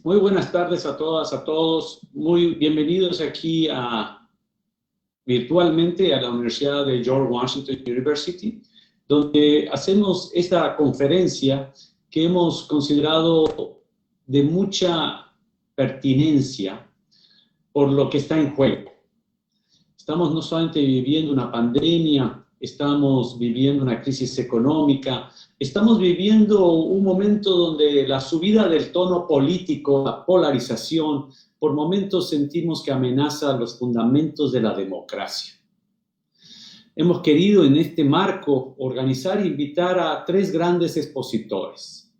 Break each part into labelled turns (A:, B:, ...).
A: Muy buenas tardes a todas, a todos. Muy bienvenidos aquí virtualmente a la Universidad de George Washington University, donde hacemos esta conferencia que hemos considerado de mucha pertinencia por lo que está en juego. Estamos no solamente viviendo una pandemia, estamos viviendo una crisis económica, estamos viviendo un momento donde la subida del tono político, la polarización, por momentos sentimos que amenaza los fundamentos de la democracia. Hemos querido en este marco organizar e invitar a tres grandes expositores.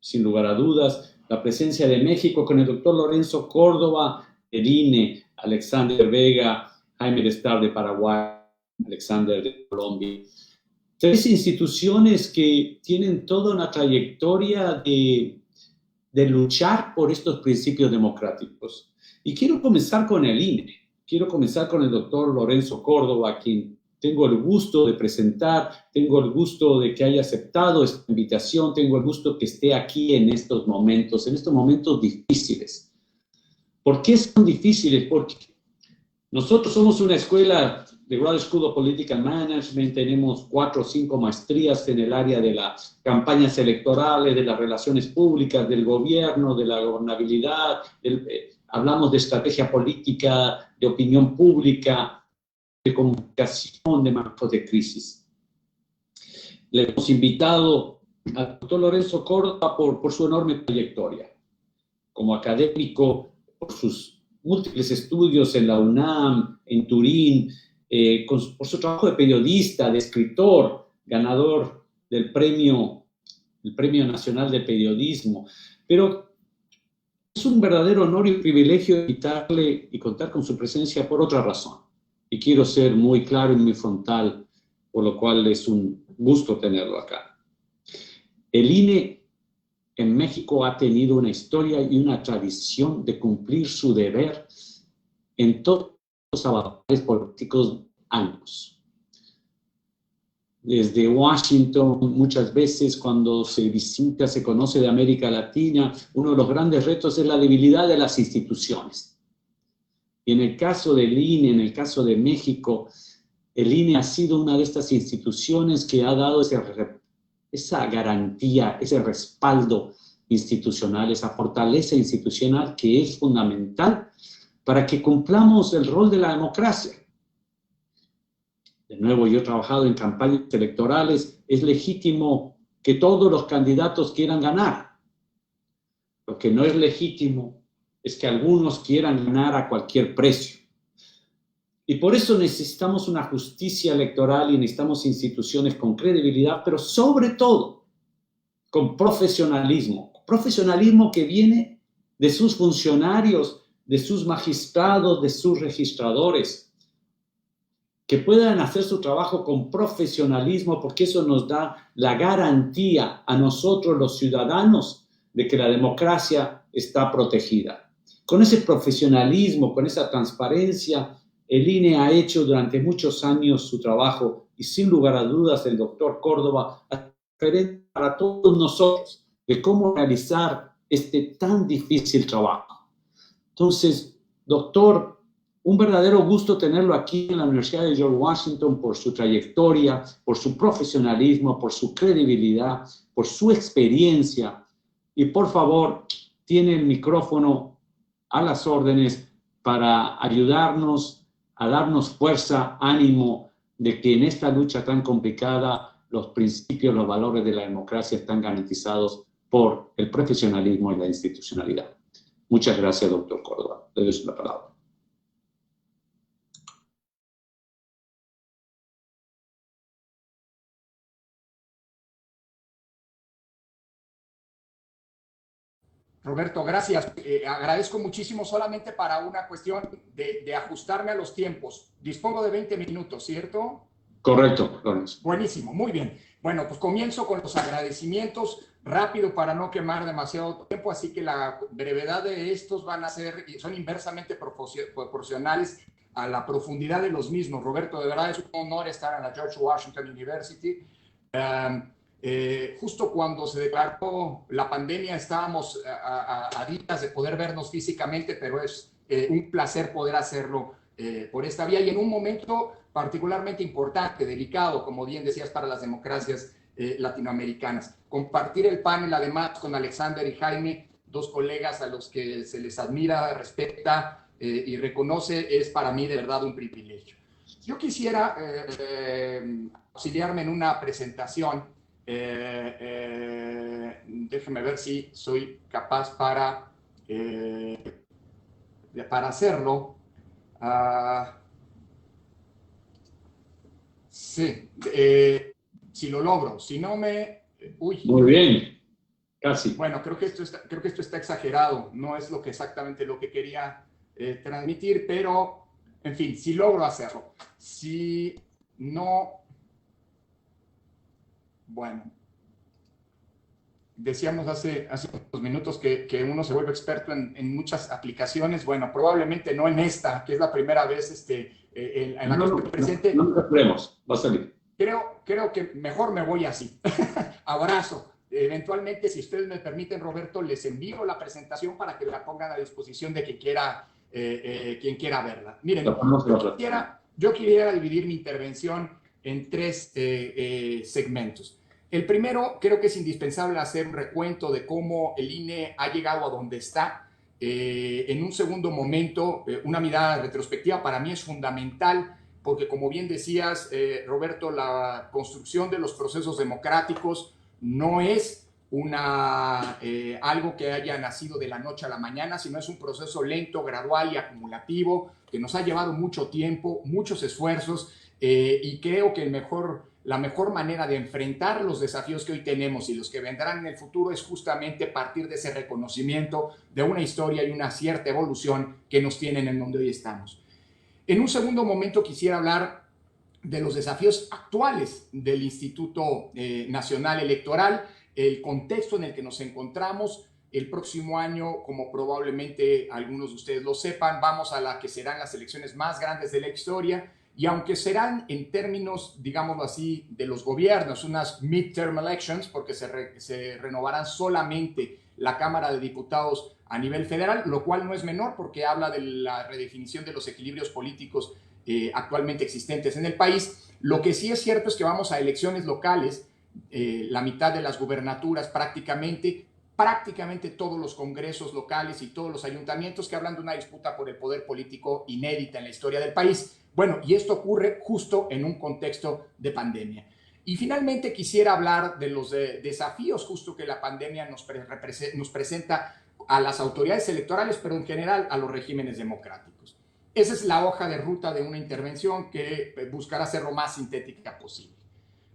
A: Sin lugar a dudas, la presencia de México con el doctor Lorenzo Córdoba, el INE, Alexander Vega, Jaime de Star de Paraguay, Alexander de Colombia. Tres instituciones que tienen toda una trayectoria de luchar por estos principios democráticos. Y quiero comenzar con el INE. Quiero comenzar con el doctor Lorenzo Córdoba, a quien tengo el gusto de presentar, tengo el gusto de que haya aceptado esta invitación, tengo el gusto que esté aquí en estos momentos difíciles. ¿Por qué son difíciles? Porque nosotros somos una escuela de Graduate School of Political Management, tenemos 4 o 5 maestrías en el área de las campañas electorales, de las relaciones públicas, del gobierno, de la gobernabilidad, hablamos de estrategia política, de opinión pública, de comunicación, de manejos de crisis. Le hemos invitado al doctor Lorenzo Córdoba por su enorme trayectoria como académico, por sus múltiples estudios en la UNAM, en Turín, por su trabajo de periodista, de escritor, ganador del Premio Nacional de Periodismo. Pero es un verdadero honor y privilegio invitarle y contar con su presencia por otra razón. Y quiero ser muy claro y muy frontal, por lo cual es un gusto tenerlo acá. El INE en México ha tenido una historia y una tradición de cumplir su deber en todos los avatares políticos años. Desde Washington, muchas veces cuando se visita, se conoce de América Latina, uno de los grandes retos es la debilidad de las instituciones. Y en el caso del INE, en el caso de México, el INE ha sido una de estas instituciones que ha dado esa garantía, ese respaldo institucional, esa fortaleza institucional que es fundamental para que cumplamos el rol de la democracia. De nuevo, yo he trabajado en campañas electorales, es legítimo que todos los candidatos quieran ganar. Lo que no es legítimo es que algunos quieran ganar a cualquier precio. Y por eso necesitamos una justicia electoral y necesitamos instituciones con credibilidad, pero sobre todo con profesionalismo. Profesionalismo que viene de sus funcionarios, de sus magistrados, de sus registradores, que puedan hacer su trabajo con profesionalismo, porque eso nos da la garantía a nosotros los ciudadanos de que la democracia está protegida. Con ese profesionalismo, con esa transparencia, el INE ha hecho durante muchos años su trabajo y sin lugar a dudas el doctor Córdoba ha referente para todos nosotros de cómo realizar este tan difícil trabajo. Entonces, doctor, un verdadero gusto tenerlo aquí en la Universidad de George Washington por su trayectoria, por su profesionalismo, por su credibilidad, por su experiencia. Y por favor, tiene el micrófono a las órdenes para ayudarnos a darnos fuerza, ánimo de que en esta lucha tan complicada los principios, los valores de la democracia están garantizados por el profesionalismo y la institucionalidad. Muchas gracias, doctor Córdoba. Le doy la palabra.
B: Roberto, gracias. Agradezco muchísimo solamente para una cuestión de ajustarme a los tiempos. Dispongo de 20 minutos, ¿cierto?
A: Correcto, Lorenzo.
B: Buenísimo, muy bien. Bueno, pues comienzo con los agradecimientos rápido para no quemar demasiado tiempo, así que la brevedad de estos son inversamente proporcionales a la profundidad de los mismos. Roberto, de verdad es un honor estar en la George Washington University. Justo cuando se declaró la pandemia estábamos a días de poder vernos físicamente, pero es un placer poder hacerlo por esta vía y en un momento particularmente importante, delicado, como bien decías, para las democracias latinoamericanas. Compartir el panel además con Alexander y Jaime, dos colegas a los que se les admira, respeta y reconoce, es para mí de verdad un privilegio. Yo quisiera auxiliarme en una presentación. Déjeme ver si soy capaz para hacerlo. Sí, si lo logro, si no me... Uy.
A: Muy bien, casi.
B: Bueno, creo que esto está exagerado, no es exactamente lo que quería transmitir, pero, en fin, si logro hacerlo. Si no... Bueno, decíamos hace unos minutos que uno se vuelve experto en muchas aplicaciones. Bueno, probablemente no en esta, que es la primera vez en la que estoy presente.
A: No nos esperemos, va a salir.
B: Creo que mejor me voy así. Abrazo. Eventualmente, si ustedes me permiten, Roberto, les envío la presentación para que la pongan a disposición de quien quiera verla. Miren, yo quisiera dividir mi intervención en tres segmentos. El primero, creo que es indispensable hacer un recuento de cómo el INE ha llegado a donde está. En un segundo momento, una mirada retrospectiva para mí es fundamental porque, como bien decías, Roberto, la construcción de los procesos democráticos no es algo que haya nacido de la noche a la mañana, sino es un proceso lento, gradual y acumulativo que nos ha llevado mucho tiempo, muchos esfuerzos, y creo que la mejor manera de enfrentar los desafíos que hoy tenemos y los que vendrán en el futuro es justamente partir de ese reconocimiento de una historia y una cierta evolución que nos tienen en donde hoy estamos. En un segundo momento quisiera hablar de los desafíos actuales del Instituto Nacional Electoral, el contexto en el que nos encontramos. El próximo año, como probablemente algunos de ustedes lo sepan, vamos a la que serán las elecciones más grandes de la historia. Y aunque serán en términos, digámoslo así, de los gobiernos, unas midterm elections, porque se renovarán solamente la Cámara de Diputados a nivel federal, lo cual no es menor porque habla de la redefinición de los equilibrios políticos actualmente existentes en el país. Lo que sí es cierto es que vamos a elecciones locales, la mitad de las gubernaturas prácticamente todos los congresos locales y todos los ayuntamientos que hablan de una disputa por el poder político inédita en la historia del país. Bueno, y esto ocurre justo en un contexto de pandemia. Y finalmente quisiera hablar de los desafíos justo que la pandemia nos presenta a las autoridades electorales, pero en general a los regímenes democráticos. Esa es la hoja de ruta de una intervención que buscará ser lo más sintética posible.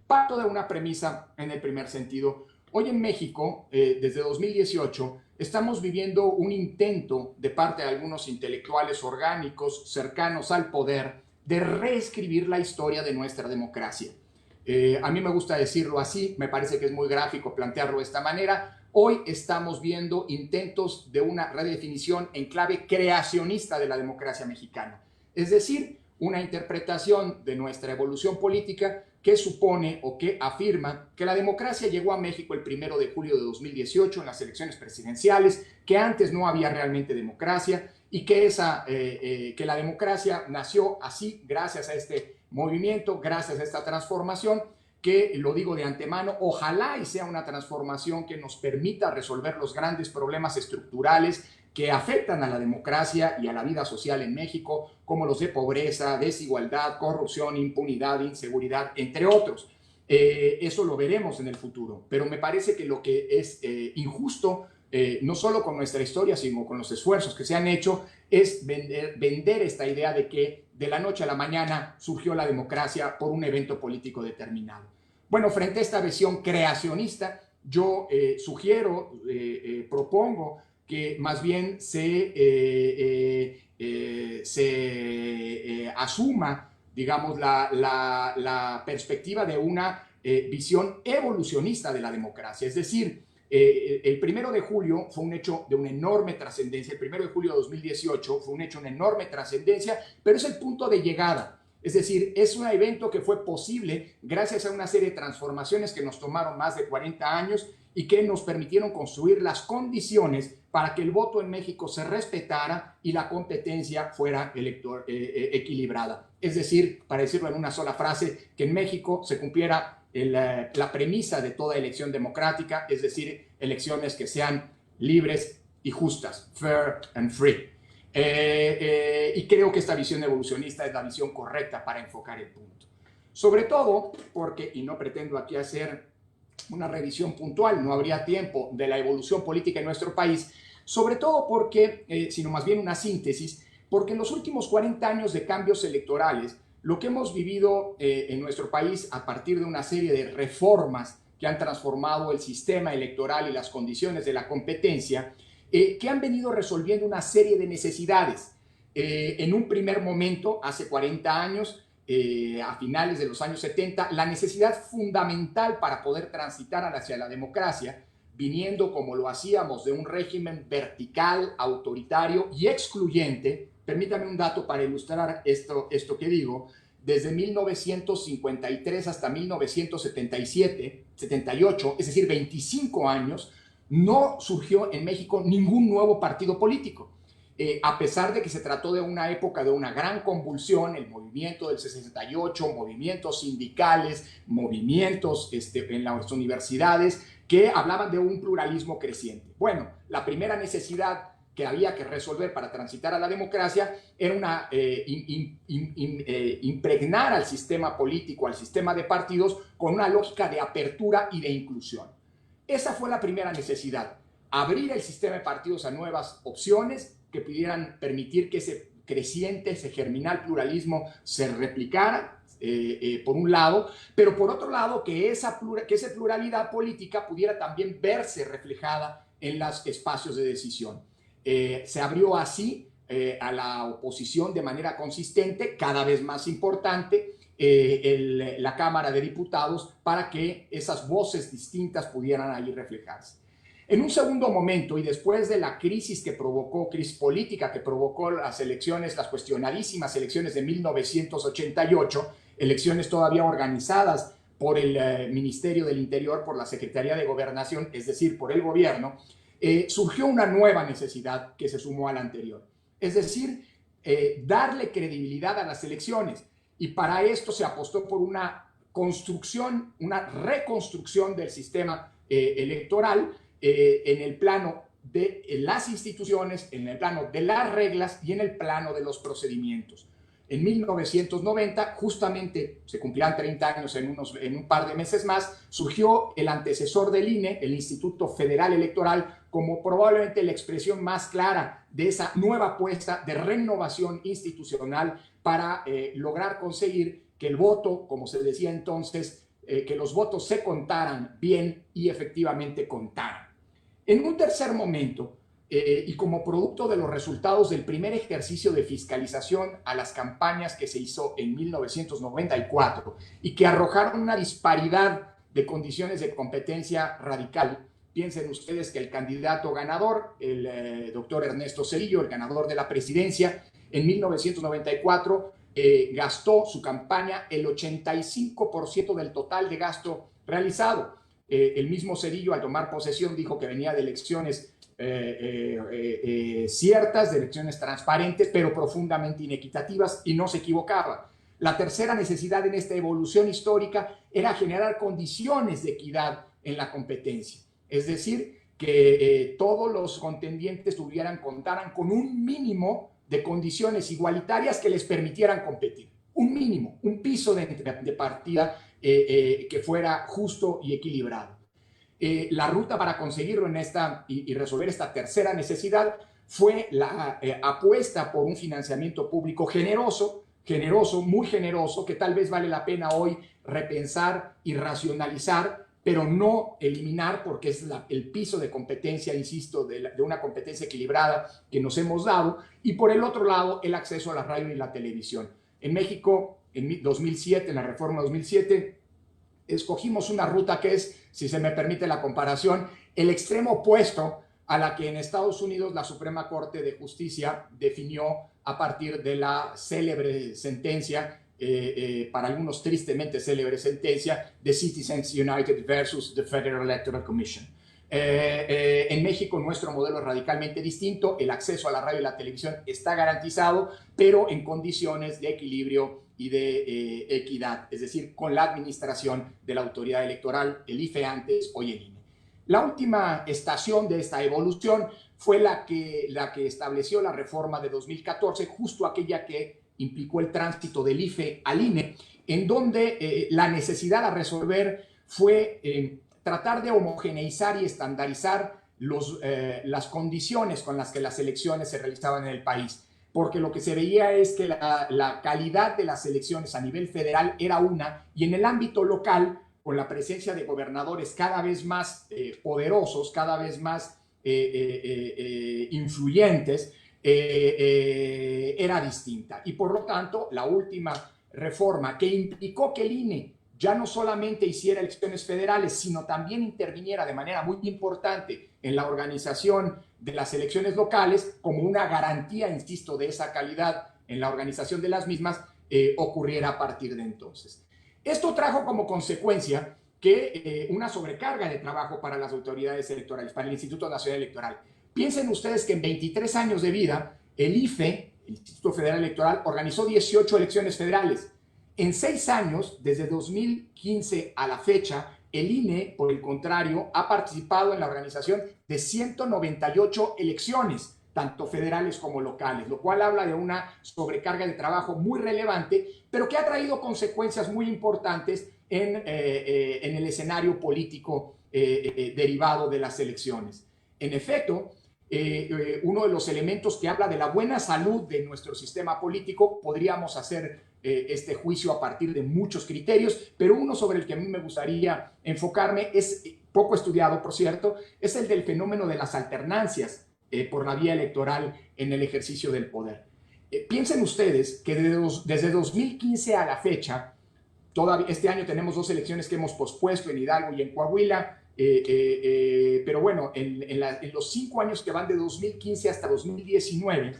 B: Parto de una premisa en el primer sentido. Hoy en México, desde 2018, estamos viviendo un intento de parte de algunos intelectuales orgánicos cercanos al poder de reescribir la historia de nuestra democracia. A mí me gusta decirlo así, me parece que es muy gráfico plantearlo de esta manera. Hoy estamos viendo intentos de una redefinición en clave creacionista de la democracia mexicana. Es decir, una interpretación de nuestra evolución política que supone o que afirma que la democracia llegó a México el 1 de julio de 2018 en las elecciones presidenciales, que antes no había realmente democracia y que la democracia nació así gracias a este movimiento, gracias a esta transformación, que lo digo de antemano, ojalá y sea una transformación que nos permita resolver los grandes problemas estructurales que afectan a la democracia y a la vida social en México, como los de pobreza, desigualdad, corrupción, impunidad, inseguridad, entre otros. Eso lo veremos en el futuro, pero me parece que lo que es injusto, no solo con nuestra historia, sino con los esfuerzos que se han hecho, es vender esta idea de que de la noche a la mañana surgió la democracia por un evento político determinado. Bueno, frente a esta visión creacionista, yo propongo que más bien se asuma, digamos, la perspectiva de una visión evolucionista de la democracia. Es decir, el 1 de julio fue un hecho de una enorme trascendencia, el 1 de julio de 2018 fue un hecho de una enorme trascendencia, pero es el punto de llegada. Es decir, es un evento que fue posible gracias a una serie de transformaciones que nos tomaron más de 40 años y que nos permitieron construir las condiciones para que el voto en México se respetara y la competencia fuera equilibrada. Es decir, para decirlo en una sola frase, que en México se cumpliera la premisa de toda elección democrática, es decir, elecciones que sean libres y justas, fair and free. Y creo que esta visión evolucionista es la visión correcta para enfocar el punto. Sobre todo porque, y no pretendo aquí hacer una revisión puntual, no habría tiempo, de la evolución política en nuestro país, sobre todo porque, sino más bien una síntesis, porque en los últimos 40 años de cambios electorales, lo que hemos vivido en nuestro país a partir de una serie de reformas que han transformado el sistema electoral y las condiciones de la competencia, que han venido resolviendo una serie de necesidades. En un primer momento, hace 40 años, a finales de los años 70, la necesidad fundamental para poder transitar hacia la democracia, viniendo como lo hacíamos de un régimen vertical, autoritario y excluyente. Permítame un dato para ilustrar esto que digo. Desde 1953 hasta 1977, 78, es decir, 25 años, no surgió en México ningún nuevo partido político. A pesar de que se trató de una época de una gran convulsión, el movimiento del 68, movimientos sindicales, movimientos en las universidades que hablaban de un pluralismo creciente. Bueno, la primera necesidad que había que resolver para transitar a la democracia era impregnar al sistema político, al sistema de partidos, con una lógica de apertura y de inclusión. Esa fue la primera necesidad, abrir el sistema de partidos a nuevas opciones que pudieran permitir que ese creciente, ese germinal pluralismo se replicara, por un lado, pero por otro lado que esa pluralidad política pudiera también verse reflejada en los espacios de decisión. Se abrió así a la oposición de manera consistente, cada vez más importante, la Cámara de Diputados, para que esas voces distintas pudieran ahí reflejarse. En un segundo momento, y después de la crisis política que provocó las elecciones, las cuestionadísimas elecciones de 1988, elecciones todavía organizadas por el Ministerio del Interior, por la Secretaría de Gobernación, es decir, por el gobierno, surgió una nueva necesidad que se sumó a la anterior. Es decir, darle credibilidad a las elecciones. Y para esto se apostó por una construcción, una reconstrucción del sistema electoral en el plano de las instituciones, en el plano de las reglas y en el plano de los procedimientos. En 1990, justamente se cumplirán 30 años en un par de meses más, surgió el antecesor del INE, el Instituto Federal Electoral, como probablemente la expresión más clara de esa nueva apuesta de renovación institucional para lograr conseguir que el voto, como se decía entonces, que los votos se contaran bien y efectivamente contaran. En un tercer momento, y como producto de los resultados del primer ejercicio de fiscalización a las campañas que se hizo en 1994 y que arrojaron una disparidad de condiciones de competencia radical, piensen ustedes que el candidato ganador, el doctor Ernesto Zedillo, el ganador de la presidencia, en 1994 gastó su campaña el 85% del total de gasto realizado. El mismo Zedillo, al tomar posesión, dijo que venía de elecciones ciertas, de elecciones transparentes, pero profundamente inequitativas, y no se equivocaba. La tercera necesidad en esta evolución histórica era generar condiciones de equidad en la competencia. Es decir, que todos los contendientes contaran con un mínimo de condiciones igualitarias que les permitieran competir. Un mínimo, un piso de partida que fuera justo y equilibrado. La ruta para conseguirlo y resolver esta tercera necesidad fue la apuesta por un financiamiento público generoso, muy generoso, que tal vez vale la pena hoy repensar y racionalizar, pero no eliminar, porque es el piso de competencia, insisto, de una competencia equilibrada que nos hemos dado. Y por el otro lado, el acceso a la radio y la televisión. En México, en 2007, en la reforma 2007, escogimos una ruta que es, si se me permite la comparación, el extremo opuesto a la que en Estados Unidos la Suprema Corte de Justicia definió a partir de la célebre sentencia para algunos tristemente célebre sentencia, The Citizens United versus the Federal Electoral Commission. En México nuestro modelo es radicalmente distinto, el acceso a la radio y la televisión está garantizado, pero en condiciones de equilibrio y de equidad, es decir, con la administración de la autoridad electoral, el IFE antes, hoy el INE. La última estación de esta evolución fue la que estableció la reforma de 2014, justo aquella que implicó el tránsito del IFE al INE, en donde la necesidad a resolver fue tratar de homogeneizar y estandarizar las condiciones con las que las elecciones se realizaban en el país, porque lo que se veía es que la calidad de las elecciones a nivel federal era una, y en el ámbito local, con la presencia de gobernadores cada vez más poderosos, cada vez más influyentes, era distinta. Y por lo tanto, la última reforma que implicó que el INE ya no solamente hiciera elecciones federales, sino también interviniera de manera muy importante en la organización de las elecciones locales, como una garantía, insisto, de esa calidad en la organización de las mismas, ocurriera a partir de entonces. Esto trajo como consecuencia que una sobrecarga de trabajo para las autoridades electorales, para el Instituto Nacional Electoral. Piensen ustedes que en 23 años de vida, el IFE, el Instituto Federal Electoral, organizó 18 elecciones federales. En 6 años, desde 2015 a la fecha, el INE, por el contrario, ha participado en la organización de 198 elecciones, tanto federales como locales, lo cual habla de una sobrecarga de trabajo muy relevante, pero que ha traído consecuencias muy importantes en el escenario político derivado de las elecciones. En efecto, uno de los elementos que habla de la buena salud de nuestro sistema político, podríamos hacer este juicio a partir de muchos criterios, pero uno sobre el que a mí me gustaría enfocarme es poco estudiado, por cierto, es el del fenómeno de las alternancias por la vía electoral en el ejercicio del poder. Piensen ustedes que desde 2015 a la fecha, todavía este año tenemos 2 elecciones que hemos pospuesto en Hidalgo y en Coahuila, pero bueno, en los 5 años que van de 2015 hasta 2019,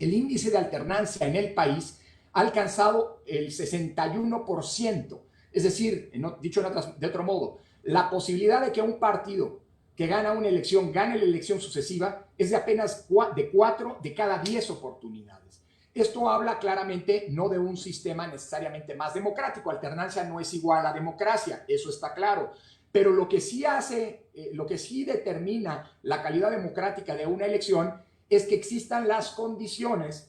B: el índice de alternancia en el país ha alcanzado el 61%. Es decir, dicho de otro modo, la posibilidad de que un partido que gana una elección gane la elección sucesiva es de apenas 4 de cada 10 oportunidades. Esto habla claramente no de un sistema necesariamente más democrático. Alternancia no es igual a democracia, eso está claro. Pero lo que sí determina la calidad democrática de una elección es que existan las condiciones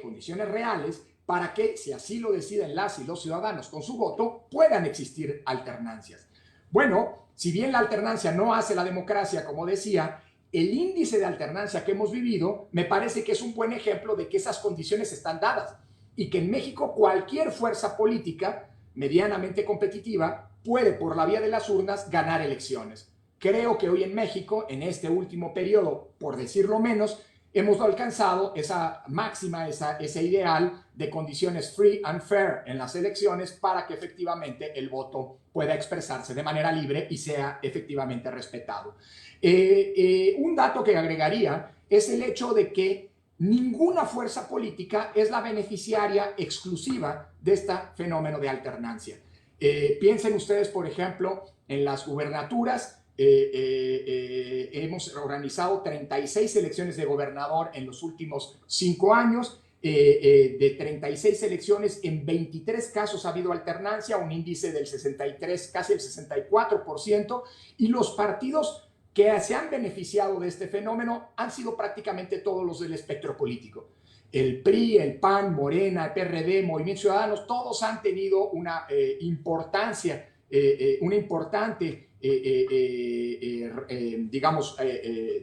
B: condiciones reales, para que, si así lo deciden las y los ciudadanos con su voto, puedan existir alternancias. Bueno, si bien la alternancia no hace la democracia, como decía, el índice de alternancia que hemos vivido me parece que es un buen ejemplo de que esas condiciones están dadas y que en México cualquier fuerza política medianamente competitiva puede, por la vía de las urnas, ganar elecciones. Creo que hoy en México, en este último periodo, por decirlo menos, hemos alcanzado esa máxima, ese ideal de condiciones free and fair en las elecciones para que efectivamente el voto pueda expresarse de manera libre y sea efectivamente respetado. Un dato que agregaría es el hecho de que ninguna fuerza política es la beneficiaria exclusiva de este fenómeno de alternancia. Piensen ustedes, por ejemplo, en las gubernaturas. Hemos organizado 36 elecciones de gobernador en los últimos 5 años. De 36 elecciones, en 23 casos ha habido alternancia, un índice del 63, casi el 64%, y los partidos que se han beneficiado de este fenómeno han sido prácticamente todos los del espectro político. El PRI, el PAN, Morena, el PRD, Movimiento Ciudadanos, todos han tenido una importante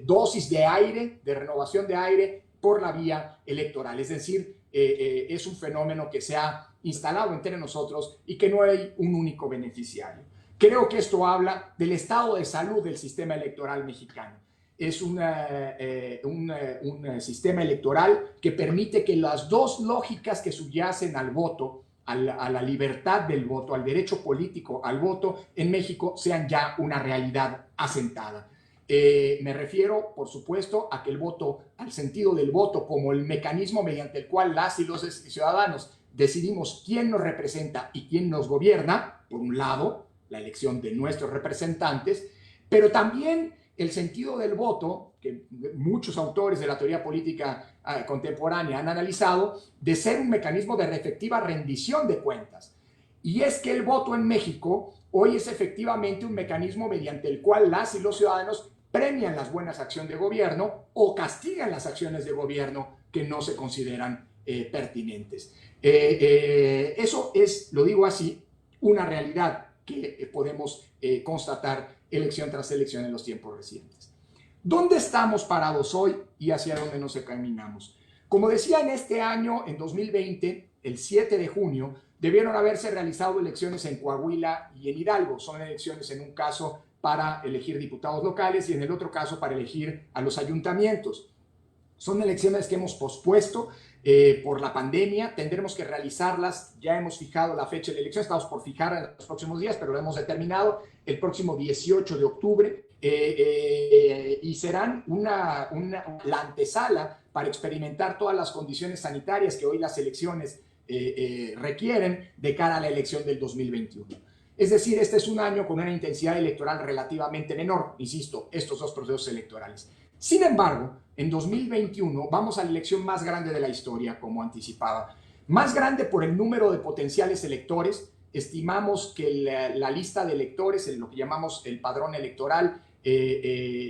B: dosis de aire, de renovación de aire por la vía electoral. Es decir, es un fenómeno que se ha instalado entre nosotros y que no hay un único beneficiario. Creo que esto habla del estado de salud del sistema electoral mexicano. Es un sistema electoral que permite que las dos lógicas que subyacen al voto, a la libertad del voto, al derecho político al voto en México, sean ya una realidad asentada. Me refiero, por supuesto, a que el voto, al sentido del voto como el mecanismo mediante el cual las y los ciudadanos decidimos quién nos representa y quién nos gobierna, por un lado, la elección de nuestros representantes, pero también el sentido del voto, que muchos autores de la teoría política contemporánea han analizado, de ser un mecanismo de efectiva rendición de cuentas. Y es que el voto en México hoy es efectivamente un mecanismo mediante el cual las y los ciudadanos premian las buenas acciones de gobierno o castigan las acciones de gobierno que no se consideran pertinentes. Eso es, lo digo así, una realidad que podemos constatar elección tras elección en los tiempos recientes. ¿Dónde estamos parados hoy y hacia dónde nos encaminamos? Como decía, en este año, en 2020, el 7 de junio, debieron haberse realizado elecciones en Coahuila y en Hidalgo. Son elecciones en un caso para elegir diputados locales y en el otro caso para elegir a los ayuntamientos. Son elecciones que hemos pospuesto por la pandemia, tendremos que realizarlas, ya hemos fijado la fecha de la elección, estamos por fijar en los próximos días, pero lo hemos determinado el próximo 18 de octubre y serán la antesala para experimentar todas las condiciones sanitarias que hoy las elecciones requieren de cara a la elección del 2021. Es decir, este es un año con una intensidad electoral relativamente menor, insisto, estos dos procesos electorales. Sin embargo, en 2021 vamos a la elección más grande de la historia, como anticipaba. Más grande por el número de potenciales electores. Estimamos que la lista de electores, lo que llamamos el padrón electoral,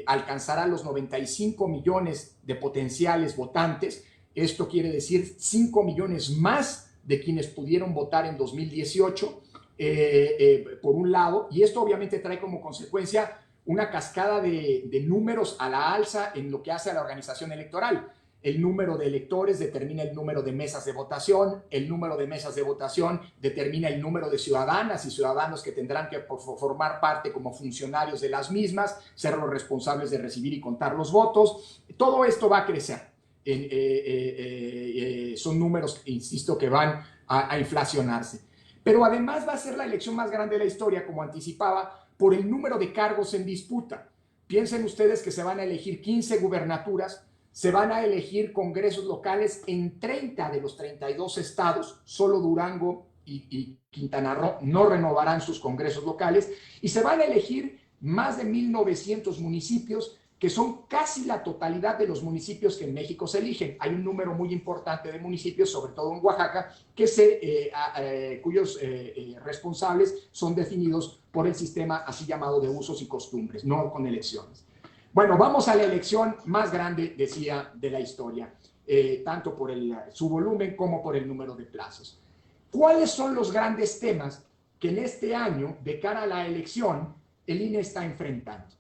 B: alcanzará los 95 millones de potenciales votantes. Esto quiere decir 5 millones más de quienes pudieron votar en 2018, por un lado, y esto obviamente trae como consecuencia una cascada de números a la alza en lo que hace a la organización electoral. El número de electores determina el número de mesas de votación, el número de mesas de votación determina el número de ciudadanas y ciudadanos que tendrán que formar parte como funcionarios de las mismas, ser los responsables de recibir y contar los votos. Todo esto va a crecer. Son números, insisto, que van a inflacionarse. Pero además va a ser la elección más grande de la historia, como anticipaba, por el número de cargos en disputa. Piensen ustedes que se van a elegir 15 gubernaturas, se van a elegir congresos locales en 30 de los 32 estados, solo Durango y Quintana Roo no renovarán sus congresos locales, y se van a elegir más de 1,900 municipios, que son casi la totalidad de los municipios que en México se eligen. Hay un número muy importante de municipios, sobre todo en Oaxaca, cuyos responsables son definidos por el sistema así llamado de usos y costumbres, no con elecciones. Bueno, vamos a la elección más grande, decía, de la historia, tanto por su volumen como por el número de plazos. ¿Cuáles son los grandes temas que en este año, de cara a la elección, el INE está enfrentando?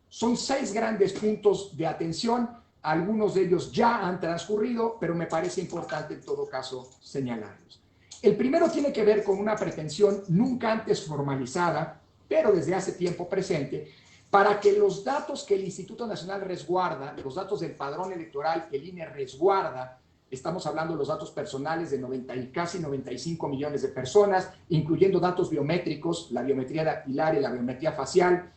B: Son 6 grandes puntos de atención, algunos de ellos ya han transcurrido, pero me parece importante en todo caso señalarlos. El primero tiene que ver con una pretensión nunca antes formalizada, pero desde hace tiempo presente, para que los datos que el Instituto Nacional resguarda, los datos del padrón electoral que el INE resguarda, estamos hablando de los datos personales de casi 95 millones de personas, incluyendo datos biométricos, la biometría dactilar y la biometría facial.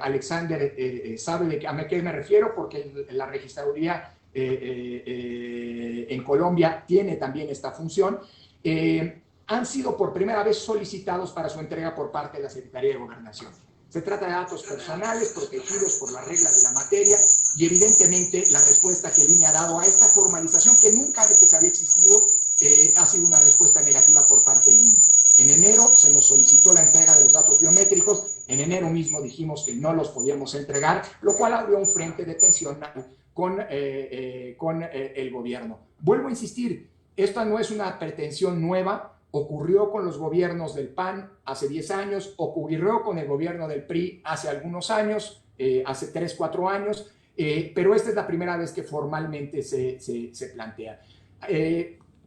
B: Alexander sabe a qué me refiero, porque la registraduría en Colombia tiene también esta función. Han sido por primera vez solicitados para su entrega por parte de la Secretaría de Gobernación. Se trata de datos personales protegidos por las reglas de la materia y evidentemente la respuesta que el INE ha dado a esta formalización, que nunca antes había existido, ha sido una respuesta negativa por parte del INE. En enero se nos solicitó la entrega de los datos biométricos, en enero mismo dijimos que no los podíamos entregar, lo cual abrió un frente de tensión con el gobierno. Vuelvo a insistir, esta no es una pretensión nueva, ocurrió con los gobiernos del PAN hace 10 años, ocurrió con el gobierno del PRI hace algunos años, hace 3, 4 años, pero esta es la primera vez que formalmente se plantea.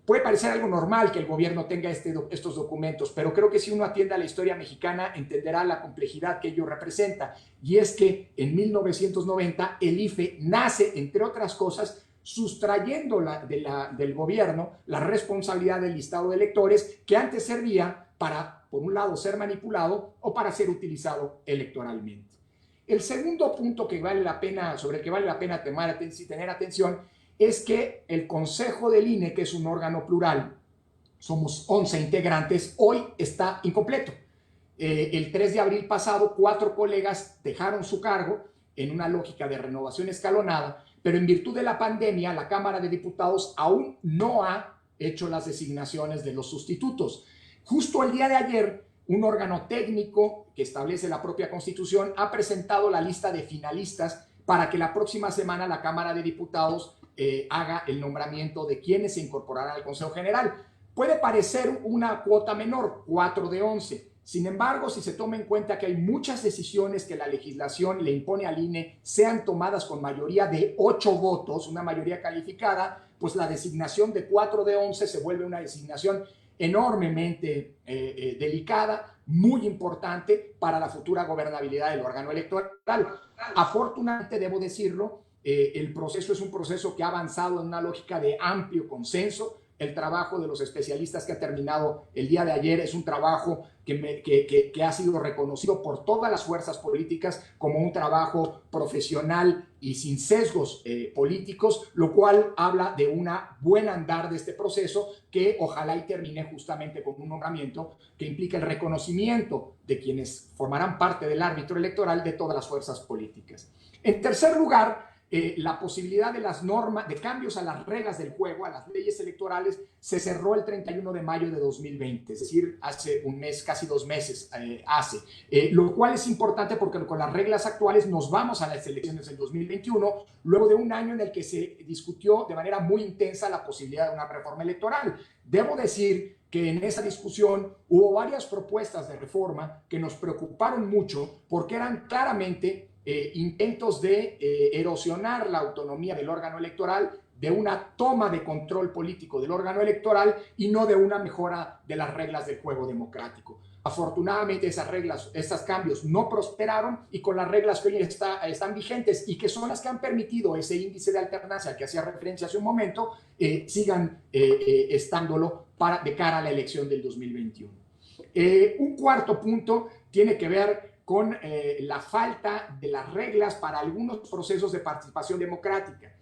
B: Puede parecer algo normal que el gobierno tenga estos documentos, pero creo que si uno atiende a la historia mexicana entenderá la complejidad que ello representa. Y es que en 1990 el IFE nace, entre otras cosas, sustrayendo del gobierno la responsabilidad del listado de electores que antes servía para, por un lado, ser manipulado o para ser utilizado electoralmente. El segundo punto sobre el que vale la pena tener atención es que el Consejo del INE, que es un órgano plural, somos 11 integrantes, hoy está incompleto. El 3 de abril pasado, 4 colegas dejaron su cargo en una lógica de renovación escalonada, pero en virtud de la pandemia, la Cámara de Diputados aún no ha hecho las designaciones de los sustitutos. Justo el día de ayer, un órgano técnico que establece la propia Constitución ha presentado la lista de finalistas para que la próxima semana la Cámara de Diputados haga el nombramiento de quienes se incorporarán al Consejo General. Puede parecer una cuota menor, 4 de 11. Sin embargo, si se toma en cuenta que hay muchas decisiones que la legislación le impone al INE sean tomadas con mayoría de 8 votos, una mayoría calificada, pues la designación de 4 de 11 se vuelve una designación enormemente delicada, muy importante para la futura gobernabilidad del órgano electoral. Afortunadamente, debo decirlo, el proceso es un proceso que ha avanzado en una lógica de amplio consenso. El trabajo de los especialistas que ha terminado el día de ayer es un trabajo que ha sido reconocido por todas las fuerzas políticas como un trabajo profesional y sin sesgos políticos, lo cual habla de un buen andar de este proceso que ojalá y termine justamente con un nombramiento que implica el reconocimiento de quienes formarán parte del árbitro electoral de todas las fuerzas políticas. En tercer lugar, la posibilidad de las normas, de cambios a las reglas del juego, a las leyes electorales, se cerró el 31 de mayo de 2020, es decir, hace un mes, casi 2 meses lo cual es importante porque con las reglas actuales nos vamos a las elecciones del 2021, luego de un año en el que se discutió de manera muy intensa la posibilidad de una reforma electoral. Debo decir que en esa discusión hubo varias propuestas de reforma que nos preocuparon mucho porque eran claramente intentos de erosionar la autonomía del órgano electoral, de una toma de control político del órgano electoral y no de una mejora de las reglas del juego democrático. Afortunadamente estos cambios no prosperaron y con las reglas que hoy están vigentes y que son las que han permitido ese índice de alternancia al que hacía referencia hace un momento, sigan estándolo de cara a la elección del 2021. Un cuarto punto tiene que ver con la falta de las reglas para algunos procesos de participación democrática.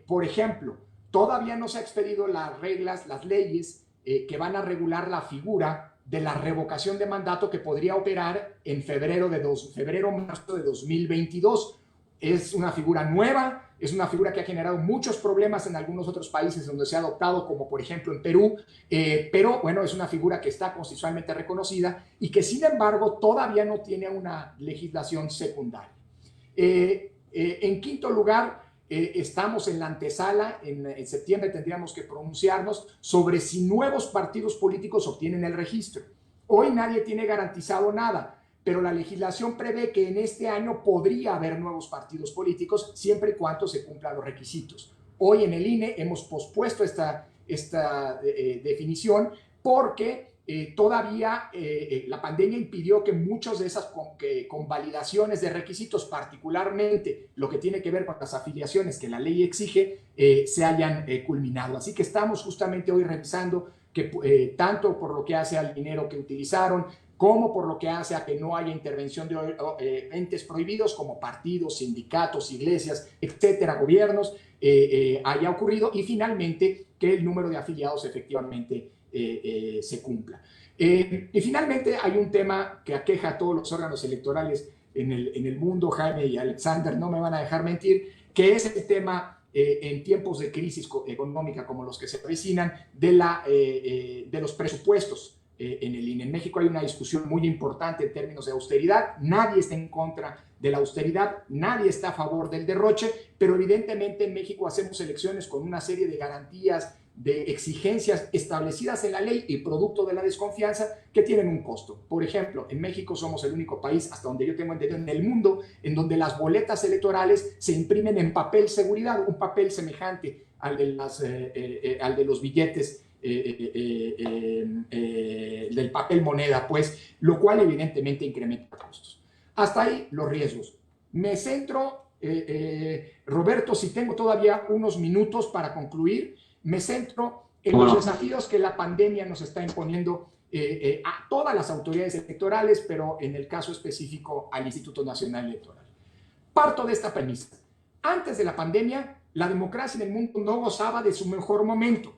B: Por ejemplo, todavía no se ha expedido las reglas, las leyes que van a regular la figura de la revocación de mandato que podría operar en febrero-marzo de 2022. Es una figura nueva, es una figura que ha generado muchos problemas en algunos otros países donde se ha adoptado, como por ejemplo en Perú, pero bueno, es una figura que está constitucionalmente reconocida y que sin embargo todavía no tiene una legislación secundaria. En quinto lugar, estamos en la antesala, en septiembre tendríamos que pronunciarnos sobre si nuevos partidos políticos obtienen el registro. Hoy nadie tiene garantizado nada, pero la legislación prevé que en este año podría haber nuevos partidos políticos siempre y cuando se cumplan los requisitos. Hoy en el INE hemos pospuesto esta definición porque todavía la pandemia impidió que muchas de esas convalidaciones de requisitos, particularmente lo que tiene que ver con las afiliaciones que la ley exige, se hayan culminado. Así que estamos justamente hoy revisando que tanto por lo que hace al dinero que utilizaron, como por lo que hace a que no haya intervención de entes prohibidos como partidos, sindicatos, iglesias, etcétera, gobiernos, haya ocurrido, y finalmente que el número de afiliados efectivamente se cumpla. Y finalmente hay un tema que aqueja a todos los órganos electorales en el mundo, Jaime y Alexander no me van a dejar mentir, que es el tema en tiempos de crisis económica como los que se avecinan de los presupuestos en el INE. En México hay una discusión muy importante en términos de austeridad. Nadie está en contra de la austeridad, nadie está a favor del derroche, pero evidentemente en México hacemos elecciones con una serie de garantías, de exigencias establecidas en la ley y producto de la desconfianza que tienen un costo. Por ejemplo, en México somos el único país, hasta donde yo tengo entendido, en el mundo en donde las boletas electorales se imprimen en papel seguridad, un papel semejante al de los billetes del papel moneda, pues, lo cual evidentemente incrementa costos. Hasta ahí los riesgos. Me centro, Roberto, si tengo todavía unos minutos para concluir, me centro en los desafíos que la pandemia nos está imponiendo a todas las autoridades electorales, pero en el caso específico al Instituto Nacional Electoral. Parto de esta premisa. Antes de la pandemia, la democracia en el mundo no gozaba de su mejor momento.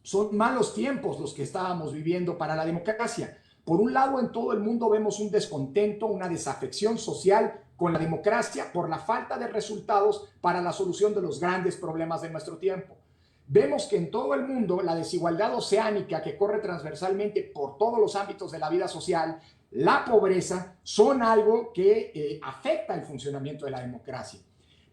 B: son malos tiempos los que estábamos viviendo para la democracia. Por un lado, en todo el mundo vemos un descontento, una desafección social con la democracia por la falta de resultados para la solución de los grandes problemas de nuestro tiempo. Vemos que en todo el mundo la desigualdad oceánica que corre transversalmente por todos los ámbitos de la vida social, la pobreza, son algo que afecta el funcionamiento de la democracia.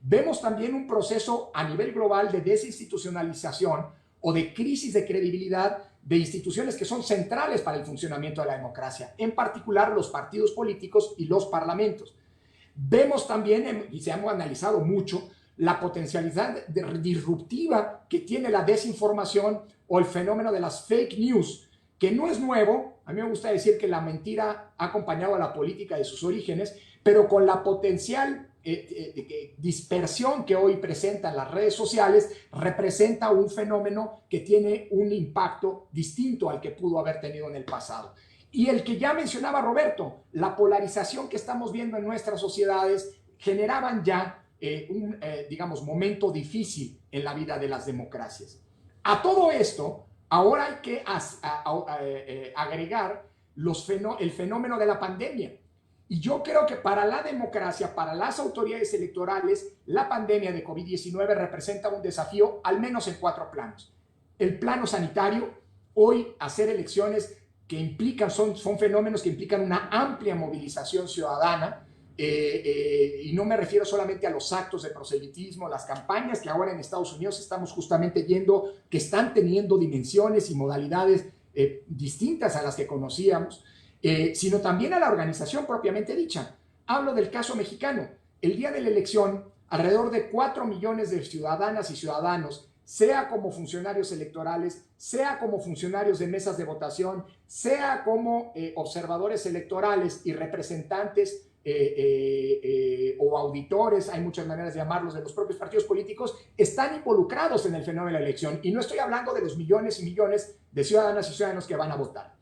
B: Vemos también un proceso a nivel global de desinstitucionalización o de crisis de credibilidad de instituciones que son centrales para el funcionamiento de la democracia, en particular los partidos políticos y los parlamentos. Vemos también, y se ha analizado mucho, la potencialidad disruptiva que tiene la desinformación o el fenómeno de las fake news, que no es nuevo. A mí me gusta decir que la mentira ha acompañado a la política de sus orígenes, pero con la potencial dispersión que hoy presentan las redes sociales, representa un fenómeno que tiene un impacto distinto al que pudo haber tenido en el pasado. Y el que ya mencionaba Roberto, la polarización que estamos viendo en nuestras sociedades, generaban ya un, digamos, momento difícil en la vida de las democracias. A todo esto, ahora hay que agregar el fenómeno de la pandemia. Y yo creo que para la democracia, para las autoridades electorales, la pandemia de COVID-19 representa un desafío al menos en 4 planos. El plano sanitario, hoy hacer elecciones que implican, son fenómenos que implican una amplia movilización ciudadana, y no me refiero solamente a los actos de proselitismo, las campañas que ahora en Estados Unidos estamos justamente viendo que están teniendo dimensiones y modalidades distintas a las que conocíamos, sino también a la organización propiamente dicha. Hablo del caso mexicano. El día de la elección, alrededor de 4 millones de ciudadanas y ciudadanos, sea como funcionarios electorales, sea como funcionarios de mesas de votación, sea como observadores electorales y representantes o auditores, hay muchas maneras de llamarlos, de los propios partidos políticos, están involucrados en el fenómeno de la elección. Y no estoy hablando de los millones y millones de ciudadanas y ciudadanos que van a votar.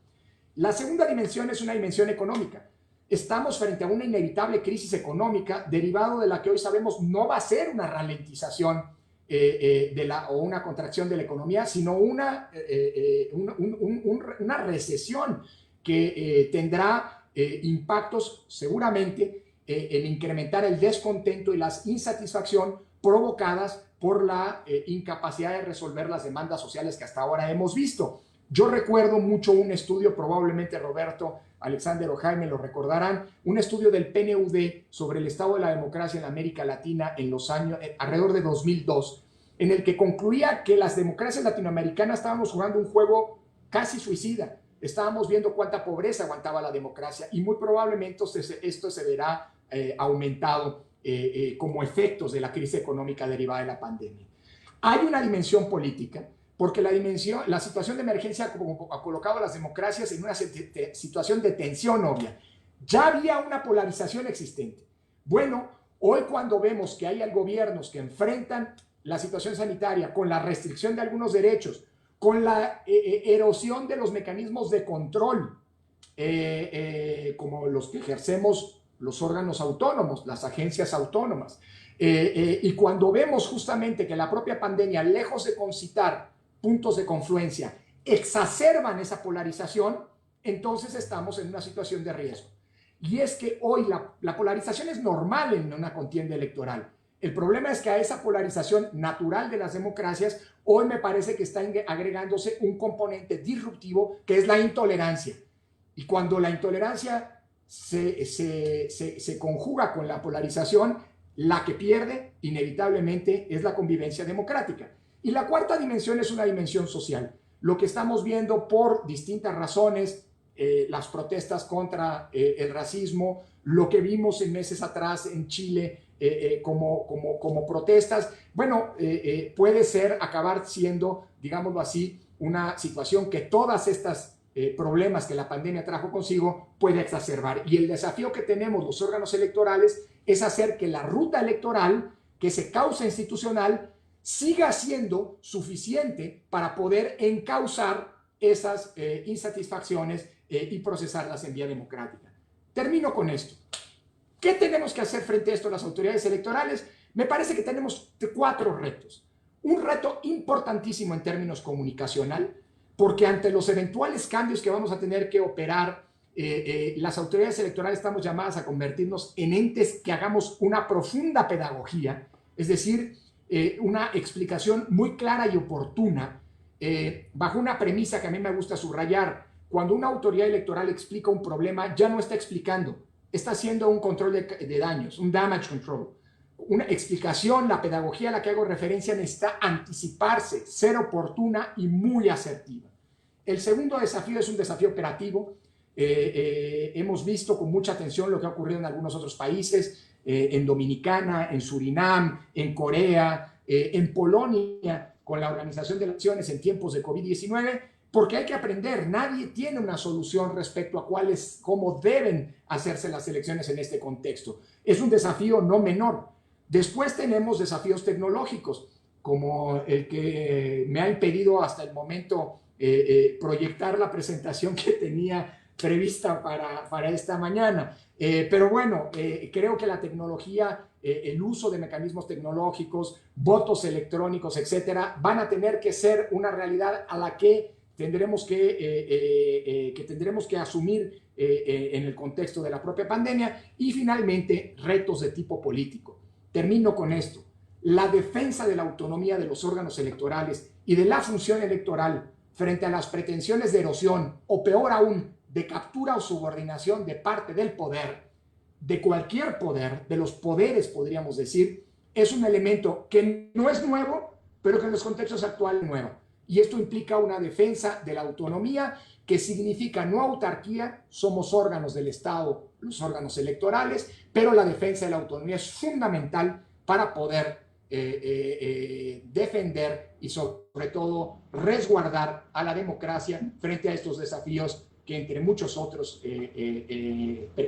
B: La segunda dimensión es una dimensión económica. Estamos frente a una inevitable crisis económica derivado de la que hoy sabemos no va a ser una ralentización o una contracción de la economía, sino una recesión que tendrá impactos seguramente en incrementar el descontento y la insatisfacción provocadas por la incapacidad de resolver las demandas sociales que hasta ahora hemos visto. Yo recuerdo mucho un estudio, probablemente Roberto, Alexander o Jaime lo recordarán, un estudio del PNUD sobre el estado de la democracia en América Latina en los años, alrededor de 2002, en el que concluía que las democracias latinoamericanas estábamos jugando un juego casi suicida. Estábamos viendo cuánta pobreza aguantaba la democracia y muy probablemente esto se verá aumentado como efectos de la crisis económica derivada de la pandemia. Hay una dimensión política, porque la situación de emergencia ha colocado a las democracias en una situación de tensión obvia. Ya había una polarización existente. Bueno, hoy cuando vemos que hay gobiernos que enfrentan la situación sanitaria con la restricción de algunos derechos, con la erosión de los mecanismos de control, como los que ejercemos los órganos autónomos, las agencias autónomas, y cuando vemos justamente que la propia pandemia, lejos de concitar puntos de confluencia, exacerban esa polarización, entonces estamos en una situación de riesgo. Y es que hoy la polarización es normal en una contienda electoral. El problema es que a esa polarización natural de las democracias, hoy me parece que está agregándose un componente disruptivo que es la intolerancia. Y cuando la intolerancia se conjuga con la polarización, la que pierde inevitablemente es la convivencia democrática. Y la cuarta dimensión es una dimensión social. Lo que estamos viendo por distintas razones, las protestas contra el racismo, lo que vimos en meses atrás en Chile como protestas, bueno, puede acabar siendo, digámoslo así, una situación que todas estas problemas que la pandemia trajo consigo puede exacerbar. Y el desafío que tenemos los órganos electorales es hacer que la ruta electoral, que ese cauce institucional, siga siendo suficiente para poder encauzar esas insatisfacciones y procesarlas en vía democrática. Termino con esto. ¿Qué tenemos que hacer frente a esto las autoridades electorales? Me parece que tenemos 4 retos. Un reto importantísimo en términos comunicacional, porque ante los eventuales cambios que vamos a tener que operar, las autoridades electorales estamos llamadas a convertirnos en entes que hagamos una profunda pedagogía, es decir, una explicación muy clara y oportuna, bajo una premisa que a mí me gusta subrayar. Cuando una autoridad electoral explica un problema, ya no está explicando, está haciendo un control de daños, un damage control. Una explicación, la pedagogía a la que hago referencia necesita anticiparse, ser oportuna y muy asertiva. El segundo desafío es un desafío operativo. Hemos visto con mucha atención lo que ha ocurrido en algunos otros países, en Dominicana, en Surinam, en Corea, en Polonia, con la organización de elecciones en tiempos de COVID-19, porque hay que aprender. Nadie tiene una solución respecto a cómo deben hacerse las elecciones en este contexto. Es un desafío no menor. Después tenemos desafíos tecnológicos, como el que me ha impedido hasta el momento proyectar la presentación que tenía prevista para esta mañana. Pero bueno, creo que la tecnología, el uso de mecanismos tecnológicos, votos electrónicos, etcétera, van a tener que ser una realidad a la que tendremos que asumir en el contexto de la propia pandemia. Y finalmente, retos de tipo político. Termino con esto. La defensa de la autonomía de los órganos electorales y de la función electoral frente a las pretensiones de erosión o peor aún, de captura o subordinación de parte del poder, de cualquier poder, de los poderes podríamos decir, es un elemento que no es nuevo, pero que en los contextos actuales es nuevo. Y esto implica una defensa de la autonomía que significa no autarquía, somos órganos del Estado, los órganos electorales, pero la defensa de la autonomía es fundamental para poder defender y sobre todo resguardar a la democracia frente a estos desafíos que entre muchos otros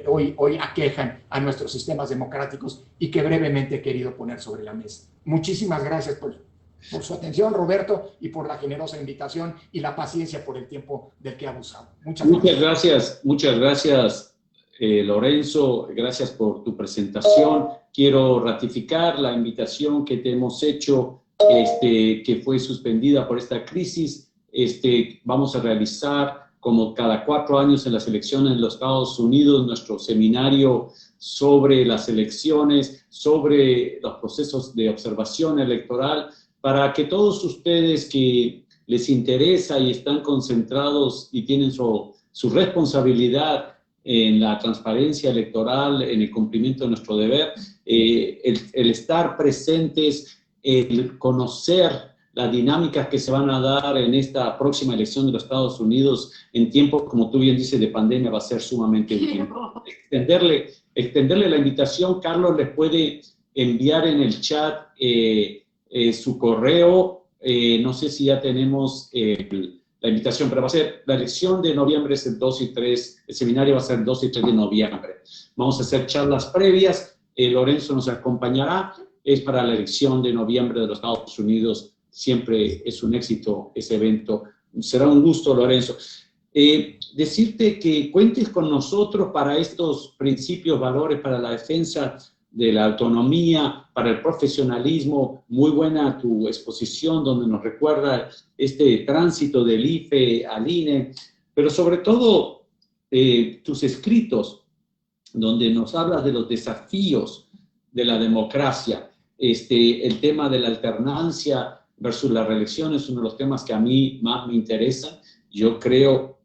B: hoy aquejan a nuestros sistemas democráticos y que brevemente he querido poner sobre la mesa. Muchísimas gracias por su atención, Roberto, y por la generosa invitación y la paciencia por el tiempo del que he abusado. Muchas gracias,
A: Lorenzo. Gracias por tu presentación. Quiero ratificar la invitación que te hemos hecho, que fue suspendida por esta crisis. Vamos a realizar, como cada 4 años en las elecciones en los Estados Unidos, nuestro seminario sobre las elecciones, sobre los procesos de observación electoral, para que todos ustedes que les interesa y están concentrados y tienen su responsabilidad en la transparencia electoral, en el cumplimiento de nuestro deber, el estar presentes, el conocer las dinámicas que se van a dar en esta próxima elección de los Estados Unidos en tiempos, como tú bien dices, de pandemia, va a ser sumamente útil. Extenderle la invitación. Carlos les puede enviar en el chat su correo. No sé si ya tenemos la invitación, pero va a ser la elección de noviembre, es el 2 y 3, el seminario va a ser el 2 y 3 de noviembre. Vamos a hacer charlas previas, Lorenzo nos acompañará, es para la elección de noviembre de los Estados Unidos. Siempre es un éxito ese evento. Será un gusto, Lorenzo. Decirte que cuentes con nosotros para estos principios, valores, para la defensa de la autonomía, para el profesionalismo. Muy buena tu exposición, donde nos recuerda este tránsito del IFE al INE, pero sobre todo tus escritos, donde nos hablas de los desafíos de la democracia. El tema de la alternancia versus la reelección es uno de los temas que a mí más me interesan. Yo creo,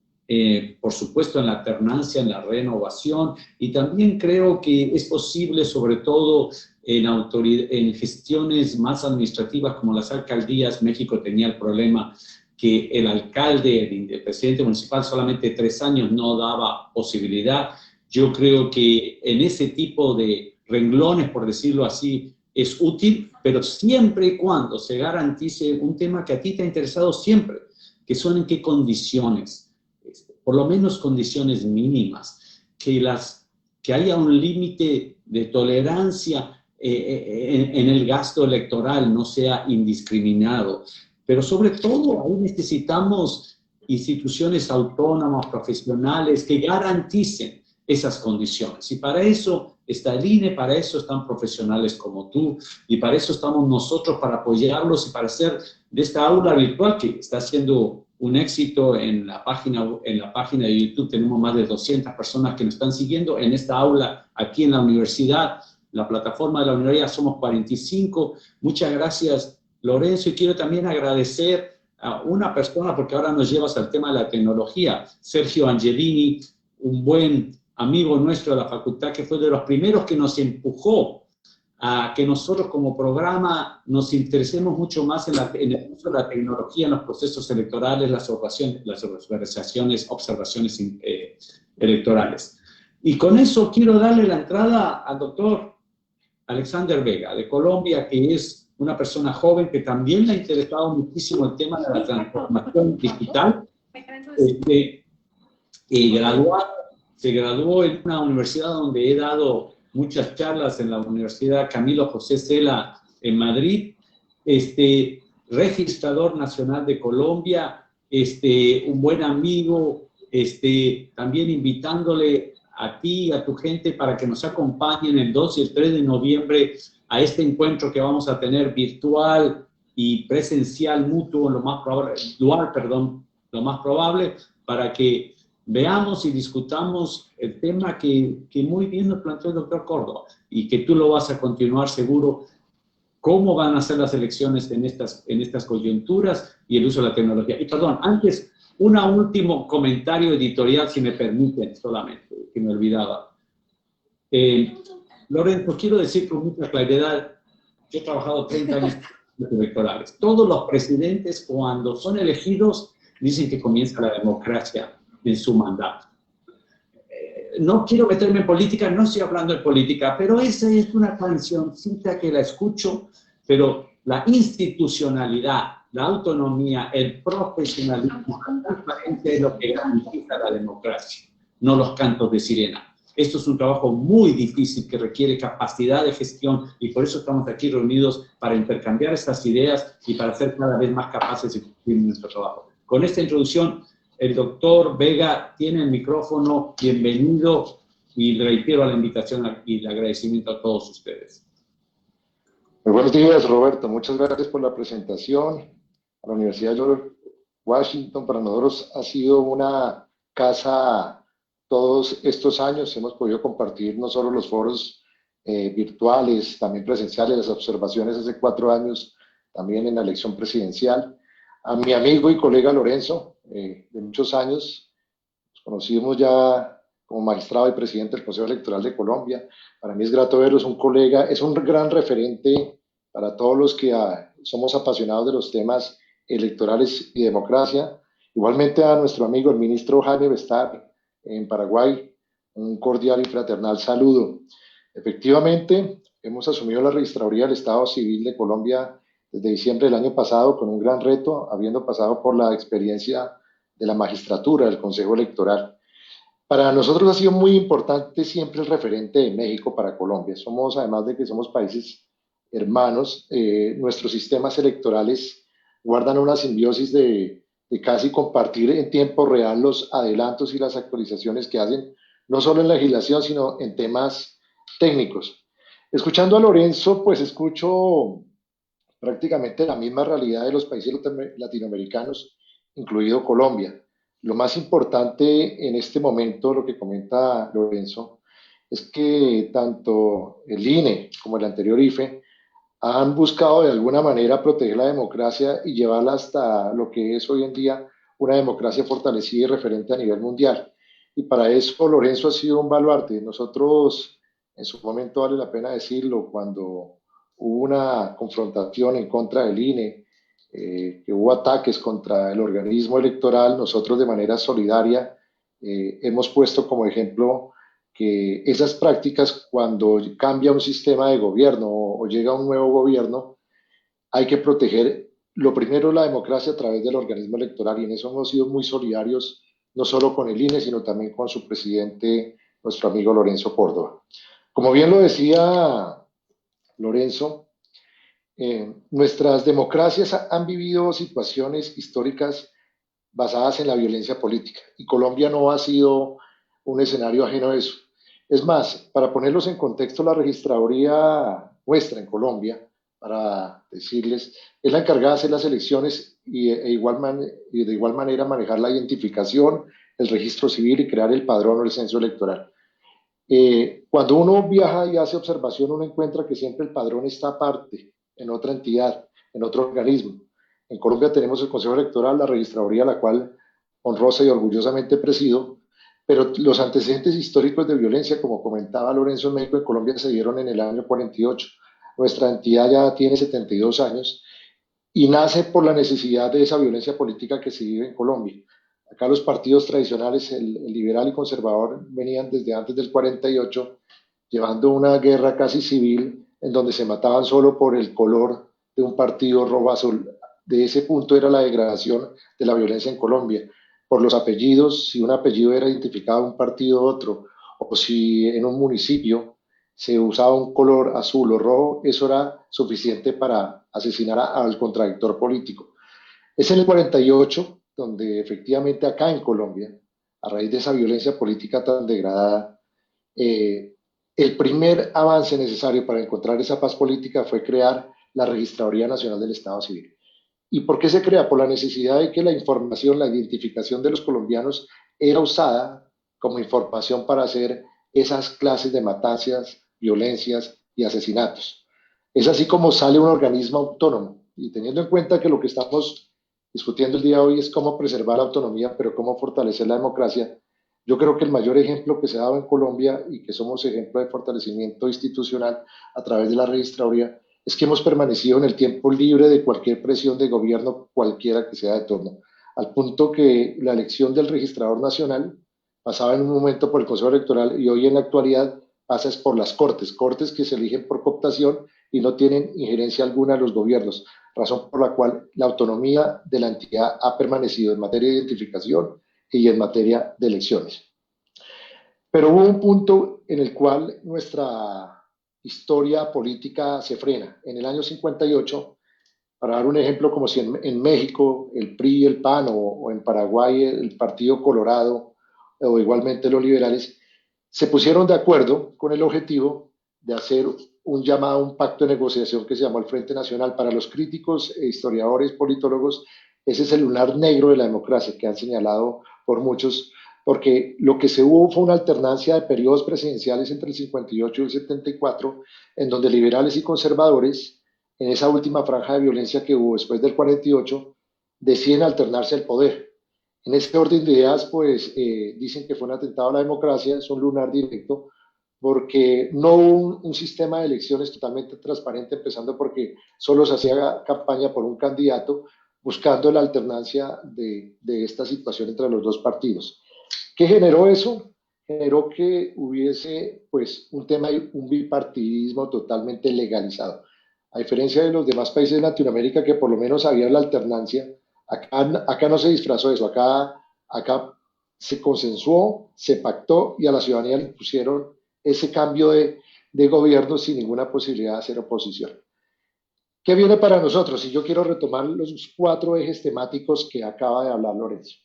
A: por supuesto, en la alternancia, en la renovación, y también creo que es posible, sobre todo en gestiones más administrativas como las alcaldías. México tenía el problema que el alcalde, el presidente municipal, solamente 3 años no daba posibilidad. Yo creo que en ese tipo de renglones, por decirlo así, es útil, pero siempre y cuando se garantice un tema que a ti te ha interesado siempre, que son en qué condiciones, por lo menos condiciones mínimas, que haya un límite de tolerancia en el gasto electoral, no sea indiscriminado. Pero sobre todo ahí necesitamos instituciones autónomas, profesionales, que garanticen esas condiciones. Y para eso está el INE, para eso están profesionales como tú, y para eso estamos nosotros, para apoyarlos y para hacer de esta aula virtual, que está siendo un éxito en la página de YouTube. Tenemos más de 200 personas que nos están siguiendo. En esta aula, aquí en la universidad, la plataforma de la universidad, somos 45. Muchas gracias, Lorenzo, y quiero también agradecer a una persona, porque ahora nos llevas al tema de la tecnología, Sergio Angelini, un buen amigo nuestro de la facultad, que fue de los primeros que nos empujó a que nosotros como programa nos interesemos mucho más en el uso de la tecnología en los procesos electorales, las observaciones electorales. Y con eso quiero darle la entrada al doctor Alexander Vega, de Colombia, que es una persona joven que también le ha interesado muchísimo el tema de la transformación digital. Se graduó en una universidad donde he dado muchas charlas, en la Universidad Camilo José Cela en Madrid, registrador nacional de Colombia, un buen amigo, también invitándole a ti y a tu gente para que nos acompañen el 2 y el 3 de noviembre a este encuentro que vamos a tener virtual y presencial mutuo, lo más probable, para que veamos y discutamos el tema que muy bien nos planteó el doctor Córdoba y que tú lo vas a continuar seguro, cómo van a ser las elecciones en estas coyunturas y el uso de la tecnología. Y perdón, antes, un último comentario editorial, si me permiten, solamente, que me olvidaba. Lorenzo, quiero decir con mucha claridad, yo he trabajado 30 años en electorales. Todos los presidentes, cuando son elegidos, dicen que comienza la democracia en su mandato. No quiero meterme en política, no estoy hablando de política, pero esa es una cancioncita que la escucho, pero la institucionalidad, la autonomía, el profesionalismo, la transparencia es lo que garantiza la democracia, no los cantos de sirena. Esto es un trabajo muy difícil que requiere capacidad de gestión y por eso estamos aquí reunidos para intercambiar estas ideas y para ser cada vez más capaces de cumplir nuestro trabajo. Con esta introducción, el doctor Vega tiene el micrófono. Bienvenido y reitero la invitación y el agradecimiento a todos ustedes.
C: Muy buenos días, Roberto. Muchas gracias por la presentación. A la Universidad de George Washington para nosotros ha sido una casa todos estos años. Hemos podido compartir no solo los foros virtuales, también presenciales, las observaciones hace 4 años, también en la elección presidencial. A mi amigo y colega Lorenzo, de muchos años, nos conocimos ya como magistrado y presidente del Consejo Electoral de Colombia. Para mí es grato verlo, es un colega, es un gran referente para todos los que somos apasionados de los temas electorales y democracia. Igualmente a nuestro amigo el ministro Jaime Bestar en Paraguay, un cordial y fraternal saludo. Efectivamente, hemos asumido la registraduría del Estado Civil de Colombia desde diciembre del año pasado con un gran reto, habiendo pasado por la experiencia de la magistratura del Consejo Electoral. Para nosotros ha sido muy importante siempre el referente de México para Colombia. Somos, además de que somos países hermanos, nuestros sistemas electorales guardan una simbiosis de casi compartir en tiempo real los adelantos y las actualizaciones que hacen, no solo en legislación, sino en temas técnicos. Escuchando a Lorenzo, pues escucho prácticamente la misma realidad de los países latinoamericanos, incluido Colombia. Lo más importante en este momento, lo que comenta Lorenzo, es que tanto el INE como el anterior IFE han buscado de alguna manera proteger la democracia y llevarla hasta lo que es hoy en día una democracia fortalecida y referente a nivel mundial. Y para eso Lorenzo ha sido un baluarte. Nosotros, en su momento vale la pena decirlo, cuando hubo una confrontación en contra del INE, que hubo ataques contra el organismo electoral, nosotros de manera solidaria hemos puesto como ejemplo que esas prácticas, cuando cambia un sistema de gobierno o llega un nuevo gobierno, hay que proteger lo primero la democracia a través del organismo electoral, y en eso hemos sido muy solidarios, no solo con el INE, sino también con su presidente, nuestro amigo Lorenzo Córdoba. Como bien lo decía Lorenzo, nuestras democracias han vivido situaciones históricas basadas en la violencia política, y Colombia no ha sido un escenario ajeno a eso. Es más, para ponerlos en contexto, la registraduría nuestra en Colombia, para decirles, es la encargada de hacer las elecciones y de igual manera manejar la identificación, el registro civil y crear el padrón o el censo electoral. Cuando uno viaja y hace observación, uno encuentra que siempre el padrón está aparte, en otra entidad, en otro organismo. En Colombia tenemos el Consejo Electoral, la registraduría, la cual honrosa y orgullosamente presido, pero los antecedentes históricos de violencia, como comentaba Lorenzo, en México y Colombia se dieron en el año 48. Nuestra entidad ya tiene 72 años y nace por la necesidad de esa violencia política que se vive en Colombia. Acá los partidos tradicionales, el liberal y conservador, venían desde antes del 48, llevando una guerra casi civil en donde se mataban solo por el color de un partido rojo-azul. De ese punto era la degradación de la violencia en Colombia. Por los apellidos, si un apellido era identificado a un partido u otro, o si en un municipio se usaba un color azul o rojo, eso era suficiente para asesinar al contradictor político. Es en el 48 donde efectivamente acá en Colombia, a raíz de esa violencia política tan degradada, el primer avance necesario para encontrar esa paz política fue crear la Registraduría Nacional del Estado Civil. ¿Y por qué se crea? Por la necesidad de que la información, la identificación de los colombianos era usada como información para hacer esas clases de matanzas, violencias y asesinatos. Es así como sale un organismo autónomo. Y teniendo en cuenta que lo que estamos discutiendo el día de hoy es cómo preservar la autonomía, pero cómo fortalecer la democracia, yo creo que el mayor ejemplo que se ha dado en Colombia y que somos ejemplo de fortalecimiento institucional a través de la registraduría es que hemos permanecido en el tiempo libre de cualquier presión de gobierno, cualquiera que sea de turno, al punto que la elección del registrador nacional pasaba en un momento por el Consejo Electoral y hoy en la actualidad pasa es por las cortes que se eligen por cooptación y no tienen injerencia alguna en los gobiernos, razón por la cual la autonomía de la entidad ha permanecido en materia de identificación y en materia de elecciones. Pero hubo un punto en el cual nuestra historia política se frena. En el año 58, para dar un ejemplo, como si en México el PRI, el PAN o en Paraguay el Partido Colorado o igualmente los liberales se pusieron de acuerdo con el objetivo de hacer un llamado, un pacto de negociación que se llamó el Frente Nacional. Para los críticos, historiadores, politólogos, ese es el lunar negro de la democracia que han señalado por muchos, porque lo que se hubo fue una alternancia de periodos presidenciales entre el 58 y el 74, en donde liberales y conservadores, en esa última franja de violencia que hubo después del 48, deciden alternarse el poder. En este orden de ideas, pues dicen que fue un atentado a la democracia, es un lunar directo, porque no hubo un sistema de elecciones totalmente transparente, empezando porque solo se hacía campaña por un candidato, buscando la alternancia de esta situación entre los dos partidos. ¿Qué generó eso? Generó que hubiese pues un tema, un bipartidismo totalmente legalizado. A diferencia de los demás países de Latinoamérica que por lo menos había la alternancia, acá no se disfrazó eso, acá se consensuó, se pactó y a la ciudadanía le pusieron ese cambio de gobierno sin ninguna posibilidad de hacer oposición. ¿Qué viene para nosotros? Y yo quiero retomar los 4 ejes temáticos que acaba de hablar Lorenzo.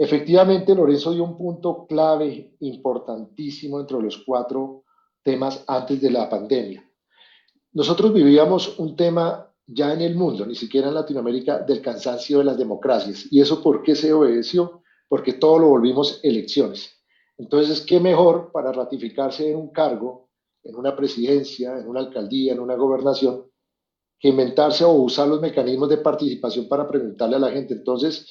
C: Efectivamente, Lorenzo dio un punto clave, importantísimo entre los 4 temas antes de la pandemia. Nosotros vivíamos un tema ya en el mundo, ni siquiera en Latinoamérica, del cansancio de las democracias. ¿Y eso por qué se obedeció? Porque todo lo volvimos elecciones. Entonces, ¿qué mejor para ratificarse en un cargo, en una presidencia, en una alcaldía, en una gobernación, que inventarse o usar los mecanismos de participación para preguntarle a la gente? Entonces,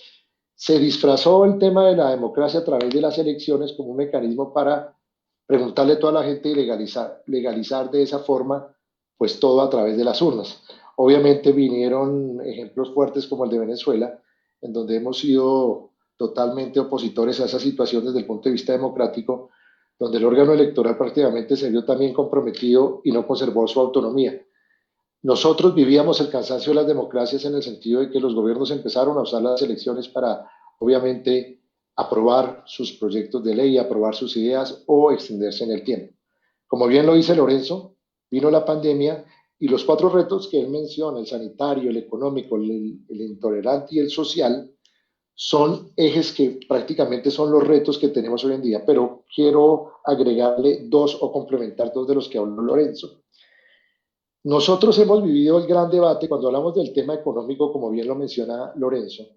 C: se disfrazó el tema de la democracia a través de las elecciones como un mecanismo para preguntarle a toda la gente y legalizar de esa forma pues todo a través de las urnas. Obviamente vinieron ejemplos fuertes como el de Venezuela, en donde hemos sido totalmente opositores a esa situación desde el punto de vista democrático, donde el órgano electoral prácticamente se vio también comprometido y no conservó su autonomía. Nosotros vivíamos el cansancio de las democracias en el sentido de que los gobiernos empezaron a usar las elecciones para, obviamente, aprobar sus proyectos de ley, aprobar sus ideas o extenderse en el tiempo. Como bien lo dice Lorenzo, vino la pandemia y los 4 retos que él menciona, el sanitario, el económico, el intolerante y el social, son ejes que prácticamente son los retos que tenemos hoy en día, pero quiero agregarle 2 o complementar 2 de los que habló Lorenzo. Nosotros hemos vivido el gran debate cuando hablamos del tema económico, como bien lo menciona Lorenzo.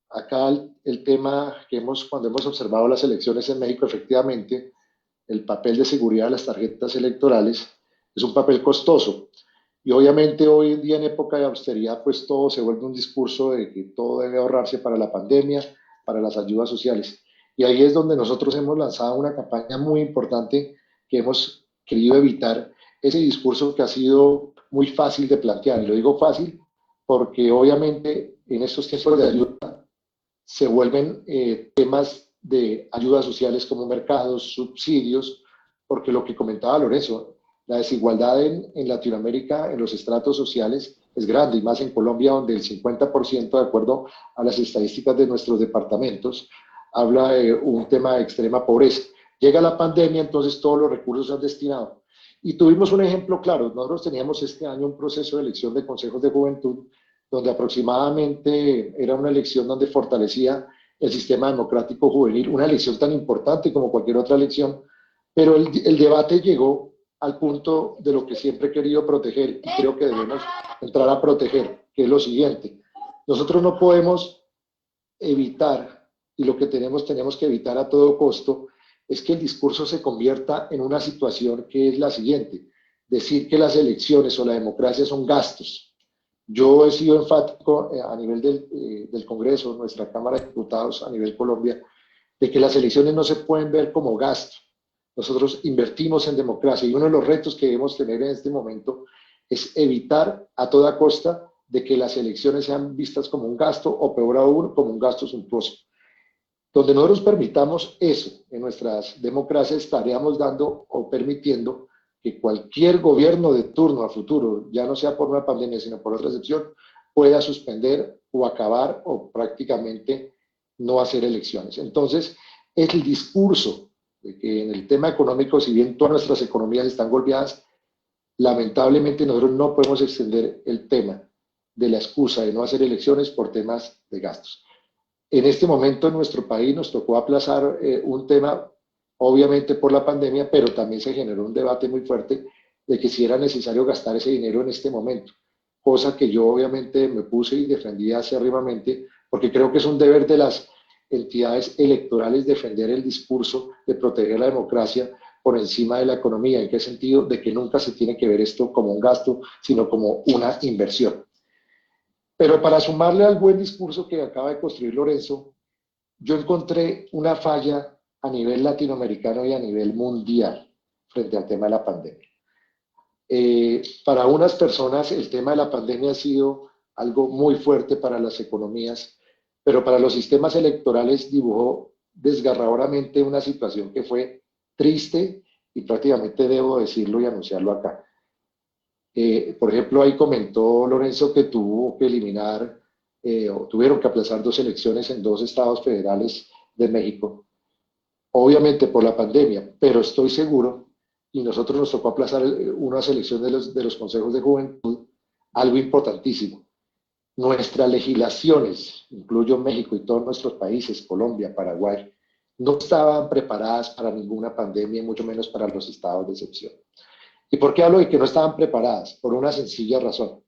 C: Acá el tema que cuando hemos observado las elecciones en México, efectivamente, el papel de seguridad de las tarjetas electorales es un papel costoso. Y obviamente hoy en día, en época de austeridad, pues todo se vuelve un discurso de que todo debe ahorrarse para la pandemia, para las ayudas sociales. Y ahí es donde nosotros hemos lanzado una campaña muy importante que hemos querido evitar ese discurso que ha sido muy fácil de plantear. Y lo digo fácil porque obviamente en estos tiempos de ayuda se vuelven temas de ayudas sociales como mercados, subsidios, porque lo que comentaba Lorenzo, la desigualdad en Latinoamérica, en los estratos sociales, es grande, y más en Colombia, donde el 50%, de acuerdo a las estadísticas de nuestros departamentos, habla de un tema de extrema pobreza. Llega la pandemia, entonces todos los recursos se han destinado. Y tuvimos un ejemplo claro, nosotros teníamos este año un proceso de elección de consejos de juventud, donde aproximadamente era una elección donde fortalecía el sistema democrático juvenil, una elección tan importante como cualquier otra elección, pero el debate llegó al punto de lo que siempre he querido proteger y creo que debemos entrar a proteger, que es lo siguiente. Nosotros no podemos evitar, y lo que tenemos que evitar a todo costo, es que el discurso se convierta en una situación que es la siguiente: decir que las elecciones o la democracia son gastos. Yo he sido enfático a nivel del Congreso, nuestra Cámara de Diputados a nivel Colombia, de que las elecciones no se pueden ver como gasto. Nosotros invertimos en democracia y uno de los retos que debemos tener en este momento es evitar a toda costa de que las elecciones sean vistas como un gasto o peor aún, como un gasto suntuoso. Donde nosotros permitamos eso en nuestras democracias, estaríamos dando o permitiendo que cualquier gobierno de turno a futuro, ya no sea por una pandemia, sino por otra excepción, pueda suspender o acabar o prácticamente no hacer elecciones. Entonces, el discurso de que en el tema económico, si bien todas nuestras economías están golpeadas, lamentablemente nosotros no podemos extender el tema de la excusa de no hacer elecciones por temas de gastos. En este momento en nuestro país nos tocó aplazar un tema, obviamente por la pandemia, pero también se generó un debate muy fuerte de que si era necesario gastar ese dinero en este momento, cosa que yo obviamente me puse y defendí acérrimamente, porque creo que es un deber de las entidades electorales defender el discurso de proteger la democracia por encima de la economía. ¿En qué sentido? De que nunca se tiene que ver esto como un gasto, sino como una inversión. Pero para sumarle al buen discurso que acaba de construir Lorenzo, yo encontré una falla a nivel latinoamericano y a nivel mundial frente al tema de la pandemia. Para unas personas el tema de la pandemia ha sido algo muy fuerte para las economías, pero para los sistemas electorales dibujó desgarradoramente una situación que fue triste y prácticamente debo decirlo y anunciarlo acá. Por ejemplo, ahí comentó Lorenzo que tuvo que eliminar o tuvieron que aplazar 2 elecciones en 2 estados federales de México, obviamente por la pandemia, pero estoy seguro, y nosotros nos tocó aplazar unas elecciones de los consejos de juventud, algo importantísimo. Nuestras legislaciones, incluyo México y todos nuestros países, Colombia, Paraguay, no estaban preparadas para ninguna pandemia, mucho menos para los estados de excepción. ¿Y por qué hablo de que no estaban preparadas? Por una sencilla razón.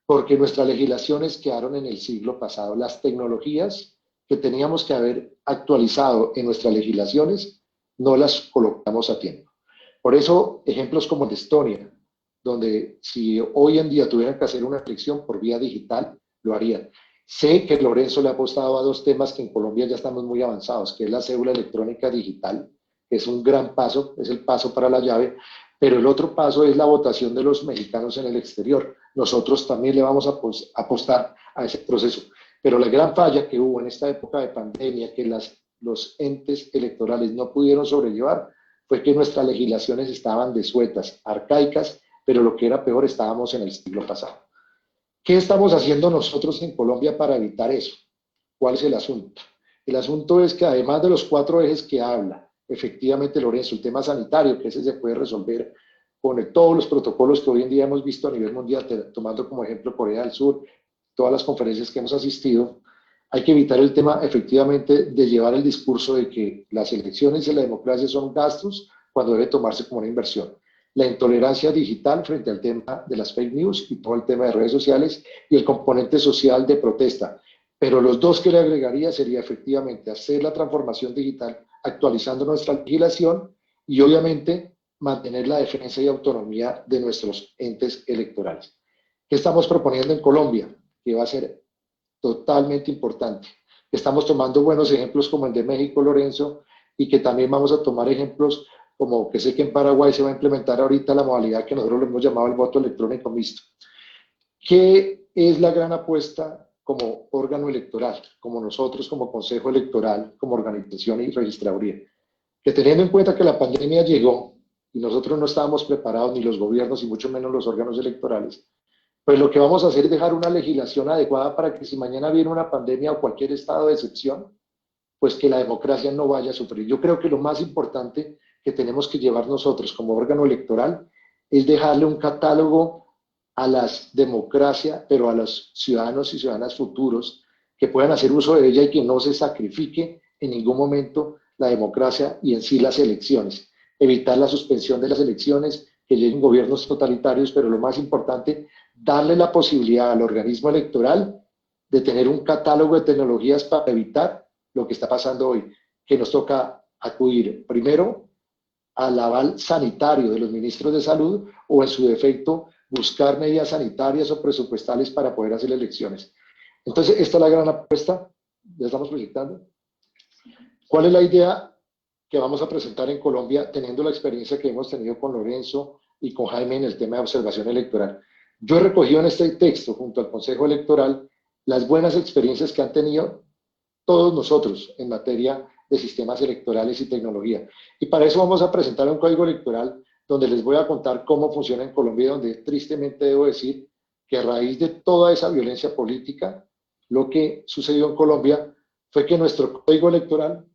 C: Porque nuestras legislaciones quedaron en el siglo pasado. Las tecnologías que teníamos que haber actualizado en nuestras legislaciones no las colocamos a tiempo. Por eso, ejemplos como el de Estonia, donde si hoy en día tuvieran que hacer una elección por vía digital, lo harían. Sé que Lorenzo le ha apostado a 2 temas que en Colombia ya estamos muy avanzados, que es la cédula electrónica digital, que es un gran paso, es el paso para la llave, pero el otro paso es la votación de los mexicanos en el exterior. Nosotros también le vamos a apostar a ese proceso. Pero la gran falla que hubo en esta época de pandemia, que los entes electorales no pudieron sobrellevar, fue que nuestras legislaciones estaban desuetas, arcaicas, pero lo que era peor, estábamos en el siglo pasado. ¿Qué estamos haciendo nosotros en Colombia para evitar eso? ¿Cuál es el asunto? El asunto es que además de los 4 ejes que habla, efectivamente, Lorenzo, el tema sanitario, que ese se puede resolver con todos los protocolos que hoy en día hemos visto a nivel mundial, tomando como ejemplo Corea del Sur, todas las conferencias que hemos asistido. Hay que evitar el tema, efectivamente, de llevar el discurso de que las elecciones y la democracia son gastos cuando debe tomarse como una inversión. la intolerancia digital frente al tema de las fake news y todo el tema de redes sociales y el componente social de protesta. Pero los dos que le agregaría sería efectivamente hacer la transformación digital actualizando nuestra legislación y obviamente mantener la defensa y autonomía de nuestros entes electorales. ¿Qué estamos proponiendo en Colombia? Que va a ser totalmente importante. Estamos tomando buenos ejemplos como el de México, Lorenzo, y que también vamos a tomar ejemplos como que sé que en Paraguay se va a implementar ahorita la modalidad que nosotros lo hemos llamado el voto electrónico mixto. ¿Qué es la gran apuesta como órgano electoral, como nosotros, como Consejo Electoral, como organización y registraduría? Que teniendo en cuenta que la pandemia llegó y nosotros no estábamos preparados, ni los gobiernos y mucho menos los órganos electorales, pues lo que vamos a hacer es dejar una legislación adecuada para que si mañana viene una pandemia o cualquier estado de excepción, pues que la democracia no vaya a sufrir. Yo creo que lo más importante que tenemos que llevar nosotros como órgano electoral es dejarle un catálogo a la democracia, pero a los ciudadanos y ciudadanas futuros que puedan hacer uso de ella y que no se sacrifique en ningún momento la democracia y en sí las elecciones. Evitar la suspensión de las elecciones, que lleguen gobiernos totalitarios, pero lo más importante, darle la posibilidad al organismo electoral de tener un catálogo de tecnologías para evitar lo que está pasando hoy, que nos toca acudir primero al aval sanitario de los ministros de salud o en su defecto buscar medidas sanitarias o presupuestales para poder hacer elecciones. Entonces, esta es la gran apuesta, ya estamos proyectando. ¿Cuál es la idea que vamos a presentar en Colombia teniendo la experiencia que hemos tenido con Lorenzo y con Jaime en el tema de observación electoral? Yo he recogido en este texto, junto al Consejo Electoral, las buenas experiencias que han tenido todos nosotros en materia de sistemas electorales y tecnología. Y para eso vamos a presentar un código electoral donde les voy a contar cómo funciona en Colombia, donde tristemente debo decir que a raíz de toda esa violencia política, lo que sucedió en Colombia fue que nuestro código electoral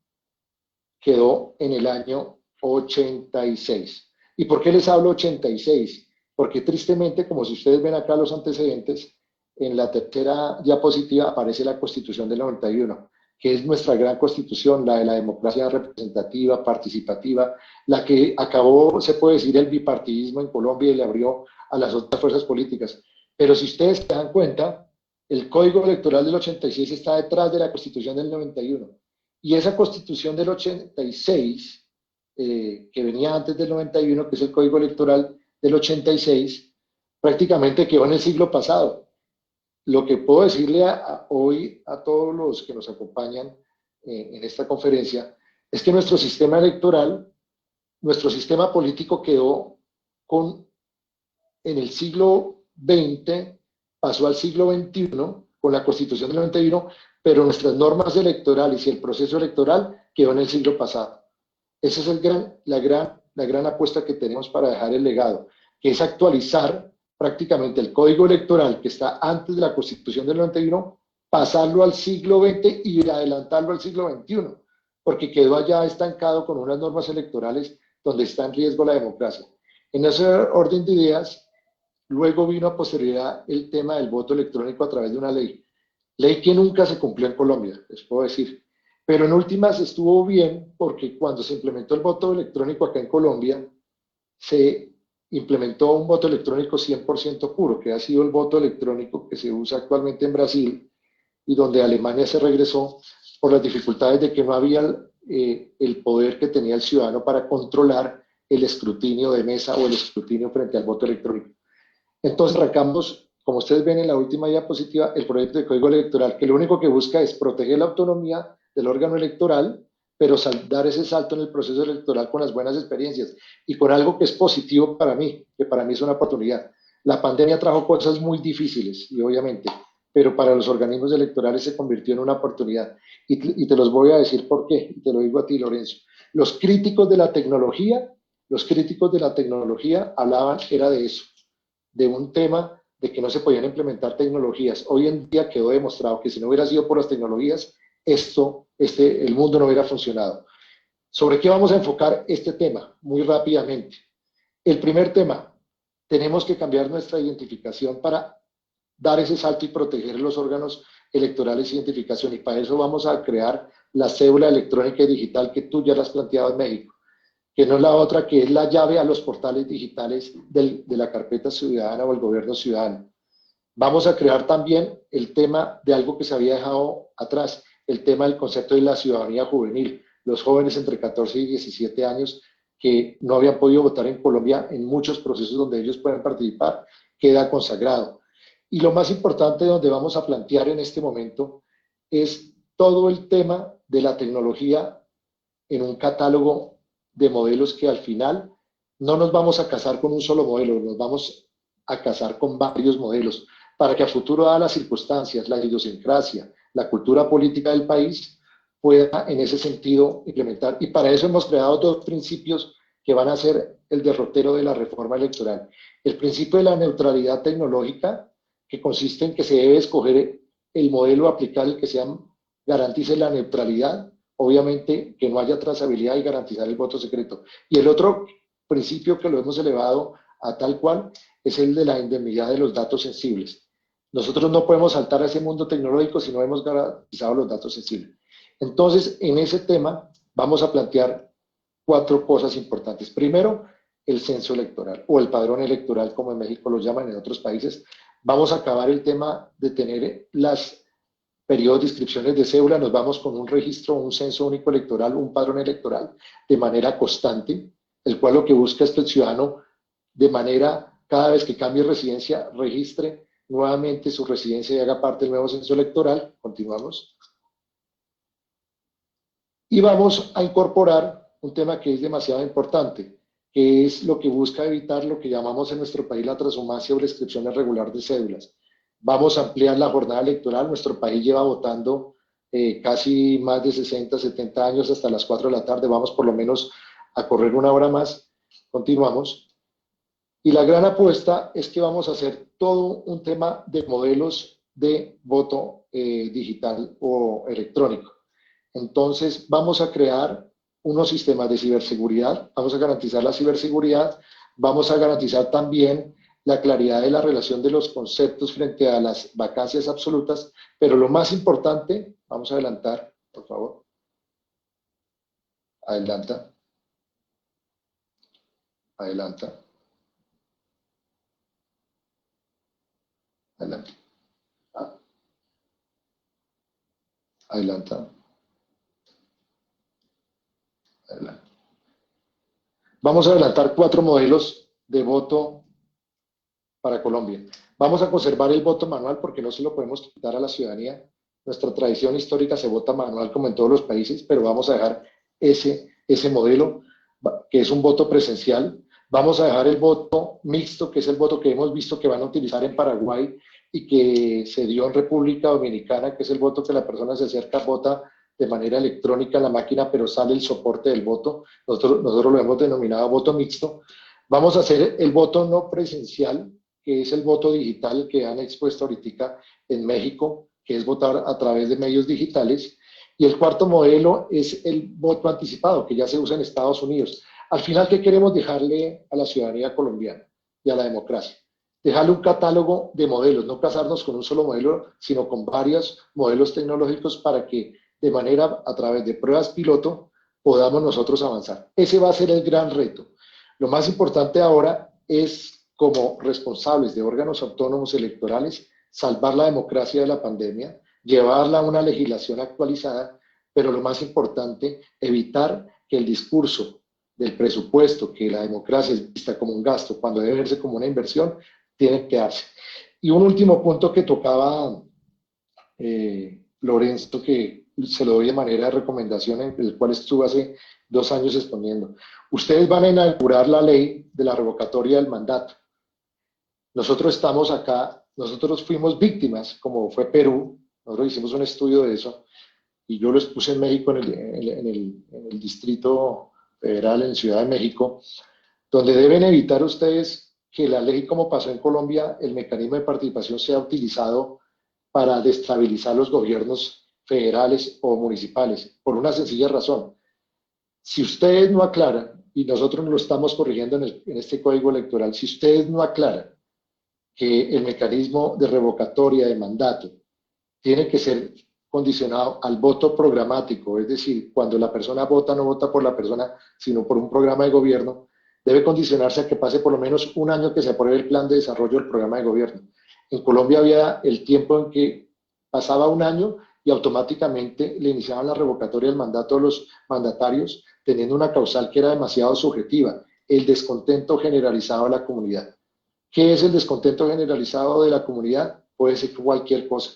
C: quedó en el año 86. ¿Y por qué les hablo 86? Porque tristemente, como si ustedes ven acá los antecedentes, en la tercera diapositiva aparece la Constitución del 91, que es nuestra gran constitución, la de la democracia representativa, participativa, la que acabó, se puede decir, el bipartidismo en Colombia y le abrió a las otras fuerzas políticas. Pero si ustedes se dan cuenta, el Código Electoral del 86 está detrás de la Constitución del 91. Y esa Constitución del 86, que venía antes del 91, que es el Código Electoral del 86, prácticamente quedó en el siglo pasado. Lo que puedo decirle hoy a todos los que nos acompañan en esta conferencia es que nuestro sistema electoral, nuestro sistema político quedó en el siglo XX, pasó al siglo XXI con la Constitución del 91, pero nuestras normas electorales y el proceso electoral quedó en el siglo pasado. Esa es la gran apuesta que tenemos para dejar el legado, que es actualizar prácticamente el código electoral que está antes de la Constitución del 91, pasarlo al siglo XX y adelantarlo al siglo XXI, porque quedó allá estancado con unas normas electorales donde está en riesgo la democracia. En ese orden de ideas, luego vino a posterioridad el tema del voto electrónico a través de una ley que nunca se cumplió en Colombia, les puedo decir. Pero en últimas estuvo bien porque cuando se implementó el voto electrónico acá en Colombia, se implementó un voto electrónico 100% puro, que ha sido el voto electrónico que se usa actualmente en Brasil y donde Alemania se regresó por las dificultades de que no había el poder que tenía el ciudadano para controlar el escrutinio de mesa o el escrutinio frente al voto electrónico. Entonces arrancamos, como ustedes ven en la última diapositiva, el proyecto de código electoral, que lo único que busca es proteger la autonomía del órgano electoral, pero dar ese salto en el proceso electoral con las buenas experiencias y con algo que es positivo para mí, que para mí es una oportunidad. La pandemia trajo cosas muy difíciles, y obviamente, pero para los organismos electorales se convirtió en una oportunidad. Y te los voy a decir por qué, y te lo digo a ti, Lorenzo. Los críticos de la tecnología hablaban, era de eso, de un tema de que no se podían implementar tecnologías. Hoy en día quedó demostrado que si no hubiera sido por las tecnologías, el mundo no hubiera funcionado. ¿Sobre qué vamos a enfocar este tema? Muy rápidamente. El primer tema, tenemos que cambiar nuestra identificación para dar ese salto y proteger los órganos electorales de identificación. Y para eso vamos a crear la cédula electrónica y digital que tú ya la has planteado en México. que no es la otra, que es la llave a los portales digitales de la carpeta ciudadana o el gobierno ciudadano. Vamos a crear también el tema de algo que se había dejado atrás, el tema del concepto de la ciudadanía juvenil, los jóvenes entre 14 y 17 años que no habían podido votar en Colombia en muchos procesos donde ellos pueden participar, queda consagrado. Y lo más importante donde vamos a plantear en este momento es todo el tema de la tecnología en un catálogo de modelos que al final no nos vamos a casar con un solo modelo, nos vamos a casar con varios modelos, para que a futuro, dadas las circunstancias, la idiosincrasia, la cultura política del país, pueda en ese sentido implementar. Y para eso hemos creado dos principios que van a ser el derrotero de la reforma electoral. El principio de la neutralidad tecnológica, que consiste en que se debe escoger el modelo a aplicar, el que garantice la neutralidad, obviamente que no haya trazabilidad y garantizar el voto secreto. Y el otro principio que lo hemos elevado a tal cual es el de la indemnidad de los datos sensibles. Nosotros no podemos saltar a ese mundo tecnológico si no hemos garantizado los datos sensibles. Entonces, en ese tema vamos a plantear 4 cosas importantes. Primero, el censo electoral o el padrón electoral, como en México lo llaman, en otros países. Vamos a acabar el tema de tener las periodos de inscripciones de cédula, nos vamos con un registro, un censo único electoral, un padrón electoral de manera constante, el cual lo que busca es que el ciudadano, de manera, cada vez que cambie residencia, registre nuevamente su residencia y haga parte del nuevo censo electoral. Continuamos. Y vamos a incorporar un tema que es demasiado importante, que es lo que busca evitar lo que llamamos en nuestro país la transhumancia o prescripción irregular de cédulas. Vamos a ampliar la jornada electoral. Nuestro país lleva votando casi más de 60, 70 años hasta las 4 de la tarde. Vamos por lo menos a correr 1 hora más. Continuamos. Y la gran apuesta es que vamos a hacer todo un tema de modelos de voto digital o electrónico. Entonces, vamos a crear unos sistemas de ciberseguridad, vamos a garantizar la ciberseguridad, vamos a garantizar también la claridad de la relación de los conceptos frente a las vacancias absolutas, pero lo más importante, vamos a adelantar, por favor. Adelanta. Adelanta. Adelante. Adelanta. Adelante. Vamos a adelantar 4 modelos de voto para Colombia. Vamos a conservar el voto manual porque no se lo podemos quitar a la ciudadanía. Nuestra tradición histórica se vota manual como en todos los países, pero vamos a dejar ese modelo que es un voto presencial. Vamos a dejar el voto mixto, que es el voto que hemos visto que van a utilizar en Paraguay y que se dio en República Dominicana, que es el voto que la persona se acerca, vota de manera electrónica en la máquina, pero sale el soporte del voto. Nosotros lo hemos denominado voto mixto. Vamos a hacer el voto no presencial, que es el voto digital que han expuesto ahorita en México, que es votar a través de medios digitales. Y el cuarto modelo es el voto anticipado, que ya se usa en Estados Unidos. Al final, ¿qué queremos dejarle a la ciudadanía colombiana y a la democracia? Dejarle un catálogo de modelos, no casarnos con un solo modelo, sino con varios modelos tecnológicos para que de manera, a través de pruebas piloto, podamos nosotros avanzar. Ese va a ser el gran reto. Lo más importante ahora es, como responsables de órganos autónomos electorales, salvar la democracia de la pandemia, llevarla a una legislación actualizada, pero lo más importante, evitar que el discurso del presupuesto, que la democracia es vista como un gasto, cuando debe verse como una inversión, tiene que darse. Y un último punto que tocaba Lorenzo, que se lo doy de manera de recomendación, en el cual estuve hace 2 años exponiendo. Ustedes van a inaugurar la ley de la revocatoria del mandato. Nosotros estamos acá, nosotros fuimos víctimas, como fue Perú, nosotros hicimos un estudio de eso, y yo lo expuse en México, en el Distrito Federal, en Ciudad de México, donde deben evitar ustedes que la ley, como pasó en Colombia, el mecanismo de participación sea utilizado para destabilizar los gobiernos federales o municipales, por una sencilla razón. Si ustedes no aclaran, y nosotros lo estamos corrigiendo en este código electoral, si ustedes no aclaran que el mecanismo de revocatoria de mandato tiene que ser condicionado al voto programático, es decir, cuando la persona vota, no vota por la persona, sino por un programa de gobierno, debe condicionarse a que pase por lo menos un año que se apruebe el plan de desarrollo del programa de gobierno. En Colombia había el tiempo en que pasaba un año y automáticamente le iniciaban la revocatoria del mandato a los mandatarios, teniendo una causal que era demasiado subjetiva, el descontento generalizado de la comunidad. ¿Qué es el descontento generalizado de la comunidad? Puede ser cualquier cosa.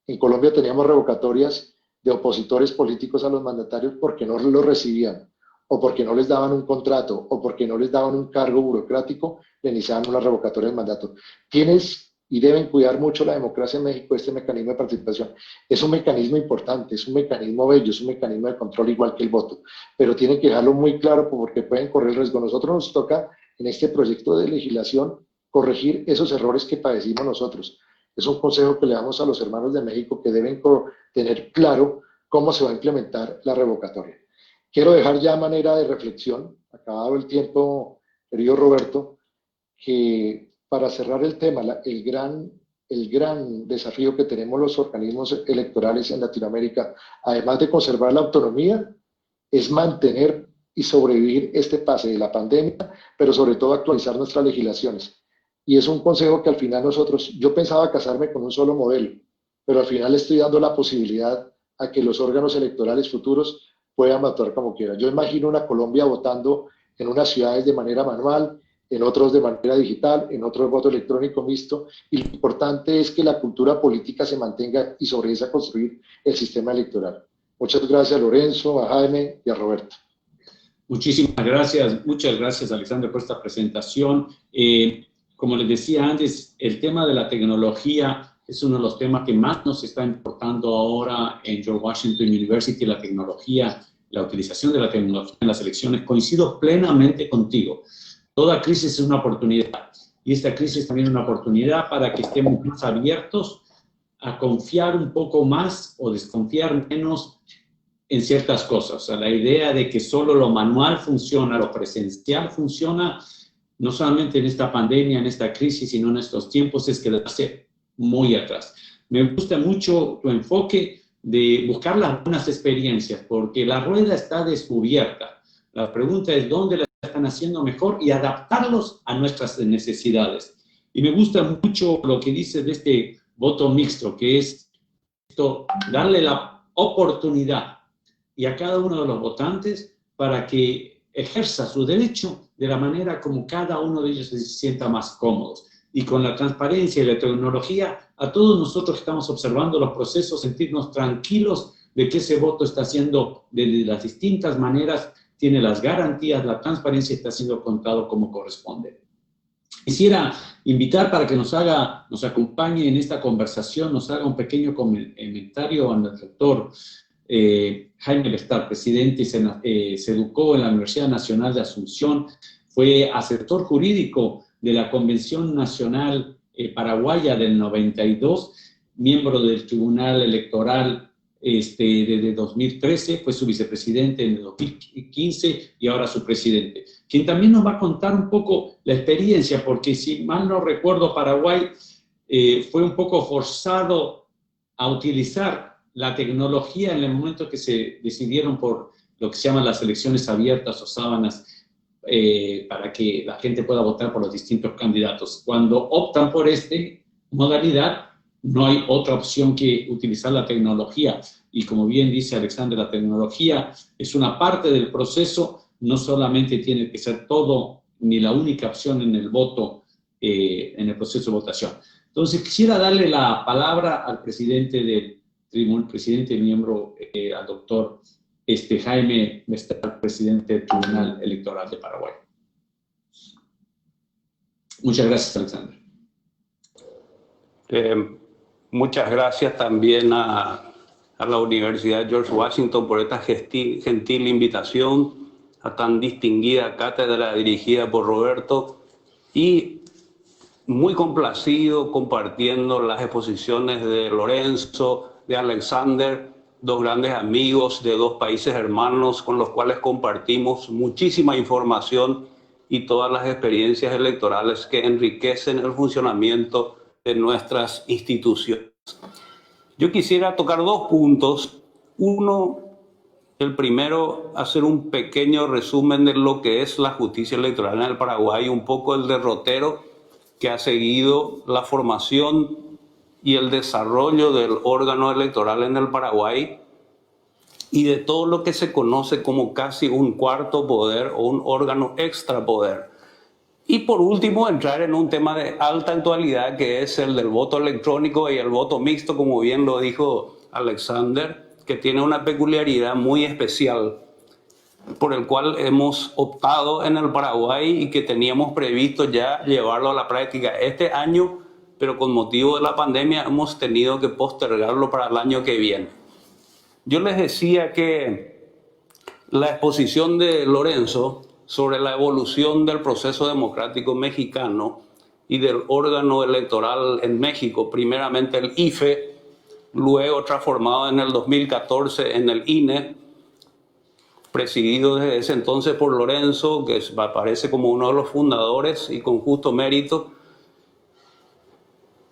C: En Colombia teníamos revocatorias de opositores políticos a los mandatarios porque no los recibían, o porque no les daban un contrato, o porque no les daban un cargo burocrático, le iniciaban una revocatoria del mandato. Tienes y deben cuidar mucho la democracia en México, este mecanismo de participación. Es un mecanismo importante, es un mecanismo bello, es un mecanismo de control igual que el voto, pero tienen que dejarlo muy claro porque pueden correr el riesgo. Nosotros nos toca en este proyecto de legislación corregir esos errores que padecimos nosotros. Es un consejo que le damos a los hermanos de México que deben tener claro cómo se va a implementar la revocatoria. Quiero dejar ya manera de reflexión, acabado el tiempo, querido Roberto, que para cerrar el tema, el gran desafío que tenemos los organismos electorales en Latinoamérica, además de conservar la autonomía, es mantener y sobrevivir este pase de la pandemia, pero sobre todo actualizar nuestras legislaciones. Y es un consejo que al final yo pensaba casarme con un solo modelo, pero al final estoy dando la posibilidad a que los órganos electorales futuros puedan actuar como quieran. Yo imagino una Colombia votando en unas ciudades de manera manual, en otros de manera digital, en otros voto electrónico mixto, y lo importante es que la cultura política se mantenga y sobre esa construir el sistema electoral. Muchas gracias a Lorenzo, a Jaime y a Roberto.
A: Muchísimas gracias, muchas gracias Alexander por esta presentación. Como les decía antes, el tema de la tecnología es uno de los temas que más nos está importando ahora en George Washington University, la tecnología, la utilización de la tecnología en las elecciones. Coincido plenamente contigo. Toda crisis es una oportunidad y esta crisis es también una oportunidad para que estemos más abiertos a confiar un poco más o desconfiar menos en ciertas cosas. O sea, la idea de que solo lo manual funciona, lo presencial funciona, no solamente en esta pandemia, en esta crisis, sino en estos tiempos, es quedarse muy atrás. Me gusta mucho tu enfoque de buscar las buenas experiencias, porque la rueda está descubierta. La pregunta es dónde la están haciendo mejor y adaptarlos a nuestras necesidades. Y me gusta mucho lo que dices de este voto mixto, que es esto, darle la oportunidad y a cada uno de los votantes para que ejerza su derecho de la manera como cada uno de ellos se sienta más cómodos. Y con la transparencia y la tecnología, a todos nosotros que estamos observando los procesos, sentirnos tranquilos de que ese voto está siendo de las distintas maneras, tiene las garantías, la transparencia está siendo contado como corresponde. Quisiera invitar para que nos acompañe en esta conversación, nos haga un pequeño comentario al doctor Jaime Bestar, presidente, se educó en la Universidad Nacional de Asunción, fue asesor jurídico de la Convención Nacional Paraguaya del 92, miembro del Tribunal Electoral desde 2013, fue su vicepresidente en el 2015 y ahora su presidente, quien también nos va a contar un poco la experiencia, porque si mal no recuerdo, Paraguay fue un poco forzado a utilizar la tecnología en el momento que se decidieron por lo que se llaman las elecciones abiertas o sábanas, para que la gente pueda votar por los distintos candidatos. Cuando optan por esta modalidad, no hay otra opción que utilizar la tecnología. Y como bien dice Alexander, la tecnología es una parte del proceso, no solamente tiene que ser todo ni la única opción en el voto, en el proceso de votación. Entonces, quisiera darle la palabra al presidente del tribunal, presidente y miembro, al doctor Jaime Bestar, presidente del Tribunal Electoral de Paraguay. Muchas gracias, Alexander.
D: Muchas gracias también a la Universidad George Washington por esta gentil invitación a tan distinguida cátedra dirigida por Roberto, y muy complacido compartiendo las exposiciones de Lorenzo, de Alexander, dos grandes amigos de dos países hermanos con los cuales compartimos muchísima información y todas las experiencias electorales que enriquecen el funcionamiento de nuestras instituciones. Yo quisiera tocar dos puntos. Uno, el primero, hacer un pequeño resumen de lo que es la justicia electoral en el Paraguay, un poco el derrotero que ha seguido la formación y el desarrollo del órgano electoral en el Paraguay y de todo lo que se conoce como casi un cuarto poder o un órgano extrapoder. Y por último, entrar en un tema de alta actualidad que es el del voto electrónico y el voto mixto, como bien lo dijo Alexander, que tiene una peculiaridad muy especial por el cual hemos optado en el Paraguay y que teníamos previsto ya llevarlo a la práctica este año, pero con motivo de la pandemia hemos tenido que postergarlo para el año que viene. Yo les decía que la exposición de Lorenzo sobre la evolución del proceso democrático mexicano y del órgano electoral en México, primeramente el IFE, luego transformado en el 2014 en el INE, presidido desde ese entonces por Lorenzo, que aparece como uno de los fundadores y con justo mérito.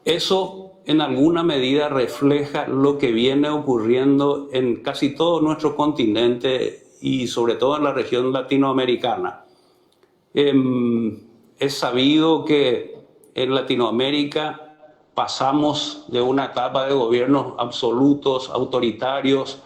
D: Eso en alguna medida refleja lo que viene ocurriendo en casi todo nuestro continente y sobre todo en la región latinoamericana. Es sabido que en Latinoamérica pasamos de una etapa de gobiernos absolutos, autoritarios.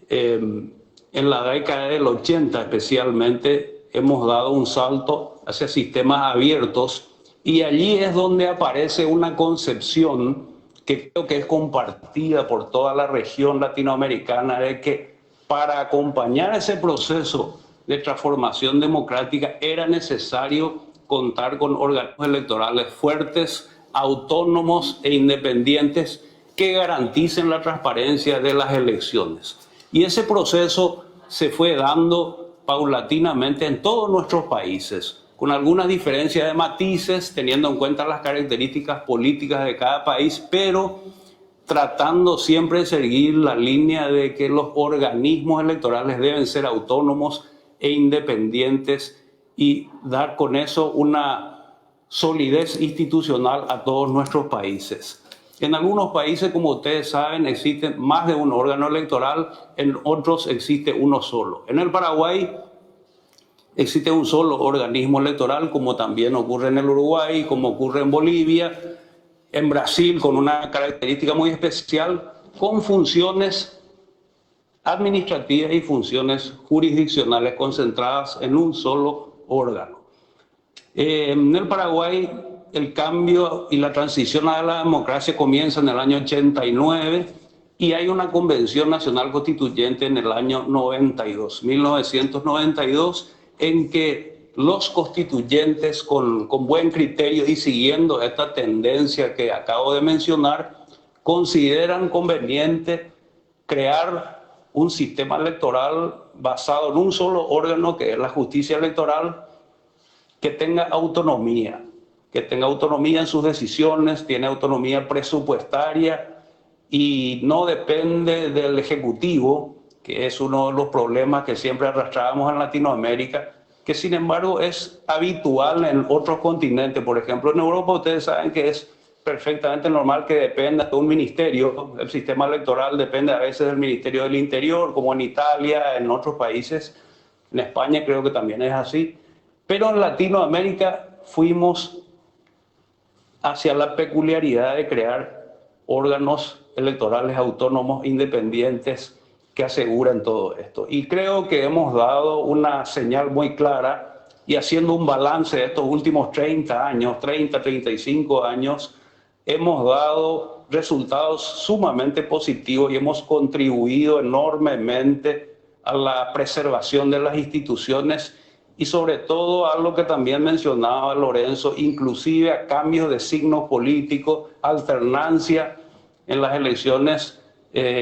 D: En la década del 80 especialmente hemos dado un salto hacia sistemas abiertos y allí es donde aparece una concepción que creo que es compartida por toda la región latinoamericana de que para acompañar ese proceso de transformación democrática era necesario contar con organismos electorales fuertes, autónomos e independientes que garanticen la transparencia de las elecciones. Y ese proceso se fue dando paulatinamente en todos nuestros países, con algunas diferencias de matices, teniendo en cuenta las características políticas de cada país, pero tratando siempre de seguir la línea de que los organismos electorales deben ser autónomos e independientes y dar con eso una solidez institucional a todos nuestros países. En algunos países, como ustedes saben, existe más de un órgano electoral, en otros existe uno solo. En el Paraguay existe un solo organismo electoral, como también ocurre en el Uruguay, como ocurre en Bolivia, en Brasil, con una característica muy especial, con funciones administrativas y funciones jurisdiccionales concentradas en un solo órgano. En el Paraguay, el cambio y la transición a la democracia comienza en el año 89 y hay una convención nacional constituyente en el año 1992, en que los constituyentes con buen criterio y siguiendo esta tendencia que acabo de mencionar, consideran conveniente crear un sistema electoral basado en un solo órgano, que es la justicia electoral, que tenga autonomía en sus decisiones, tiene autonomía presupuestaria y no depende del Ejecutivo, que es uno de los problemas que siempre arrastrábamos en Latinoamérica, que sin embargo es habitual en otros continentes. Por ejemplo, en Europa ustedes saben que es perfectamente normal que dependa de un ministerio. El sistema electoral depende a veces del Ministerio del Interior, como en Italia, en otros países. En España creo que también es así. Pero en Latinoamérica fuimos hacia la peculiaridad de crear órganos electorales autónomos, independientes, que aseguran todo esto. Y creo que hemos dado una señal muy clara y haciendo un balance de estos últimos 35 años, hemos dado resultados sumamente positivos y hemos contribuido enormemente a la preservación de las instituciones y sobre todo a lo que también mencionaba Lorenzo, inclusive a cambios de signos políticos, alternancia en las elecciones,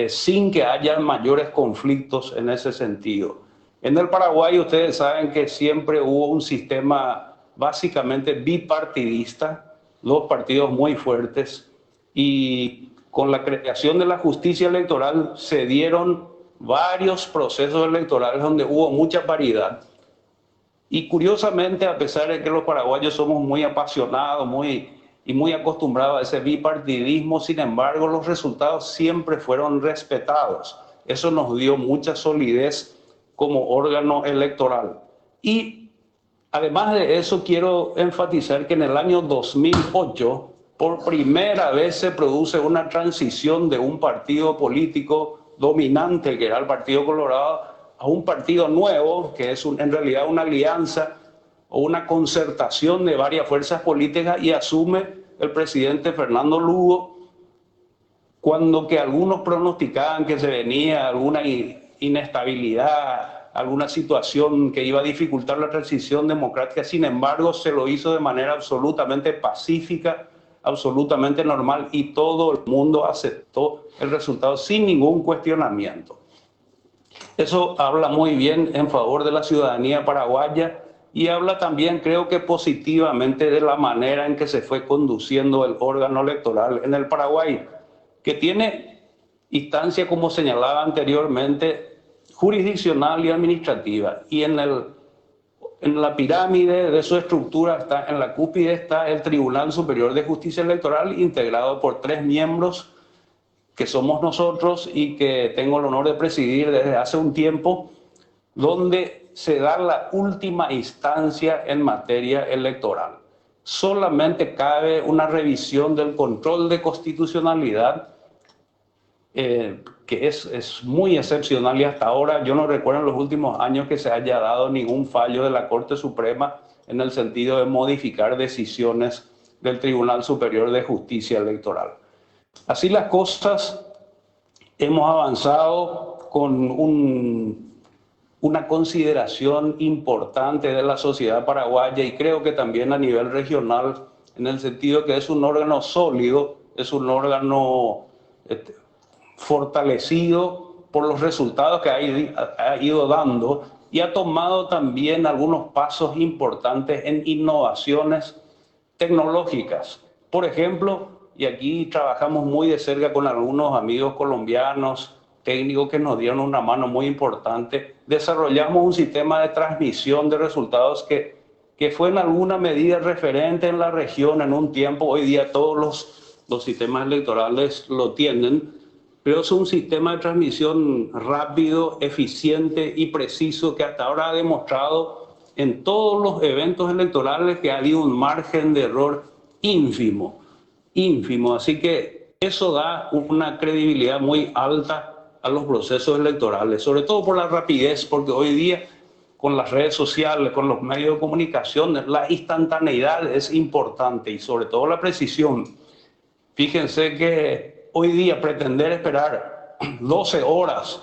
D: sin que haya mayores conflictos en ese sentido. En el Paraguay ustedes saben que siempre hubo un sistema básicamente bipartidista, dos partidos muy fuertes, y con la creación de la justicia electoral se dieron varios procesos electorales donde hubo mucha paridad. Y curiosamente, a pesar de que los paraguayos somos muy apasionados, muy y muy acostumbrado a ese bipartidismo. Sin embargo, los resultados siempre fueron respetados. Eso nos dio mucha solidez como órgano electoral. Y además de eso, quiero enfatizar que en el año 2008, por primera vez se produce una transición de un partido político dominante, que era el Partido Colorado, a un partido nuevo, que es en realidad una alianza o una concertación de varias fuerzas políticas, y asume el presidente Fernando Lugo, cuando que algunos pronosticaban que se venía alguna inestabilidad, alguna situación que iba a dificultar la transición democrática. Sin embargo, se lo hizo de manera absolutamente pacífica, absolutamente normal, y todo el mundo aceptó el resultado sin ningún cuestionamiento. Eso habla muy bien en favor de la ciudadanía paraguaya y habla también, creo que positivamente, de la manera en que se fue conduciendo el órgano electoral en el Paraguay, que tiene instancia, como señalaba anteriormente, jurisdiccional y administrativa. Y en la pirámide de su estructura, en la cúspide, está el Tribunal Superior de Justicia Electoral, integrado por 3 miembros, que somos nosotros y que tengo el honor de presidir desde hace un tiempo, donde se da la última instancia en materia electoral. Solamente cabe una revisión del control de constitucionalidad, que es muy excepcional, y hasta ahora yo no recuerdo en los últimos años que se haya dado ningún fallo de la Corte Suprema en el sentido de modificar decisiones del Tribunal Superior de Justicia Electoral. Así las cosas, hemos avanzado con una consideración importante de la sociedad paraguaya, y creo que también a nivel regional, en el sentido que es un órgano sólido, es un órgano fortalecido por los resultados que ha ido dando, y ha tomado también algunos pasos importantes en innovaciones tecnológicas. Por ejemplo, y aquí trabajamos muy de cerca con algunos amigos colombianos, técnicos que nos dieron una mano muy importante, desarrollamos un sistema de transmisión de resultados que fue en alguna medida referente en la región en un tiempo. Hoy día todos los sistemas electorales lo tienen, pero es un sistema de transmisión rápido, eficiente y preciso, que hasta ahora ha demostrado en todos los eventos electorales que ha habido un margen de error ínfimo. Así que eso da una credibilidad muy alta a los procesos electorales, sobre todo por la rapidez, porque hoy día con las redes sociales, con los medios de comunicación, la instantaneidad es importante, y sobre todo la precisión. Fíjense que hoy día pretender esperar 12 horas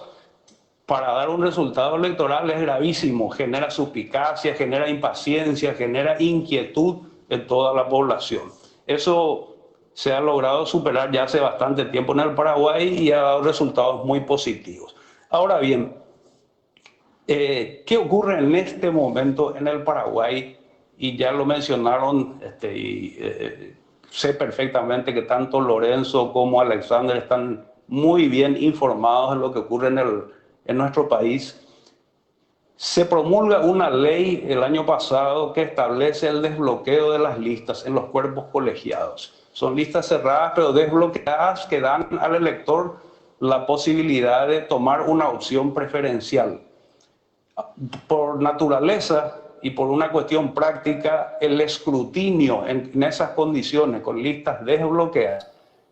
D: para dar un resultado electoral es gravísimo, genera suspicacia, genera impaciencia, genera inquietud en toda la población. Eso se ha logrado superar ya hace bastante tiempo en el Paraguay y ha dado resultados muy positivos. Ahora bien, ¿qué ocurre en este momento en el Paraguay? Y ya lo mencionaron, sé perfectamente que tanto Lorenzo como Alexander están muy bien informados de lo que ocurre en nuestro país. Se promulga una ley el año pasado que establece el desbloqueo de las listas en los cuerpos colegiados. Son listas cerradas pero desbloqueadas, que dan al elector la posibilidad de tomar una opción preferencial. Por naturaleza y por una cuestión práctica, el escrutinio en esas condiciones, con listas desbloqueadas,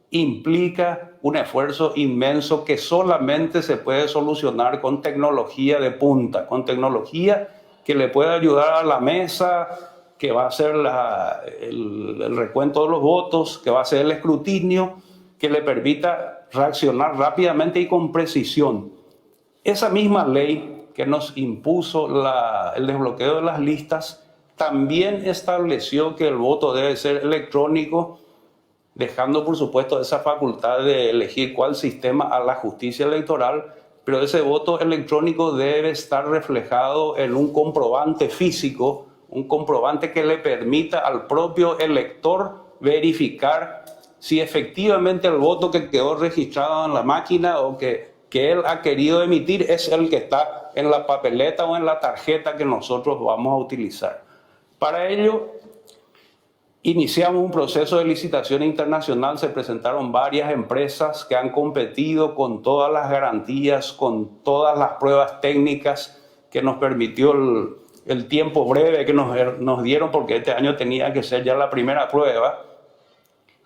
D: implica un esfuerzo inmenso que solamente se puede solucionar con tecnología de punta, con tecnología que le pueda ayudar a la mesa, que va a hacer el recuento de los votos, que va a hacer el escrutinio, que le permita reaccionar rápidamente y con precisión. Esa misma ley que nos impuso el desbloqueo de las listas también estableció que el voto debe ser electrónico, dejando por supuesto esa facultad de elegir cuál sistema a la justicia electoral, pero ese voto electrónico debe estar reflejado en un comprobante físico, un comprobante que le permita al propio elector verificar si efectivamente el voto que quedó registrado en la máquina o que él ha querido emitir es el que está en la papeleta o en la tarjeta que nosotros vamos a utilizar. Para ello, Iniciamos un proceso de licitación internacional, se presentaron varias empresas que han competido con todas las garantías, con todas las pruebas técnicas que nos permitió el tiempo breve que nos dieron, porque este año tenía que ser ya la primera prueba.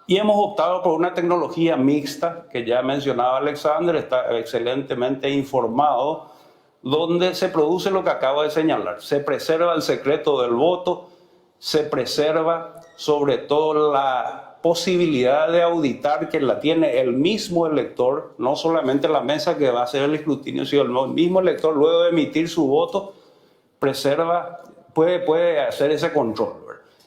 D: Y hemos optado por una tecnología mixta, que ya mencionaba Alexander, está excelentemente informado, donde se produce lo que acabo de señalar. Se preserva el secreto del voto, se preserva sobre todo la posibilidad de auditar que la tiene el mismo elector, no solamente la mesa que va a hacer el escrutinio, sino el mismo elector luego de emitir su voto, puede hacer ese control.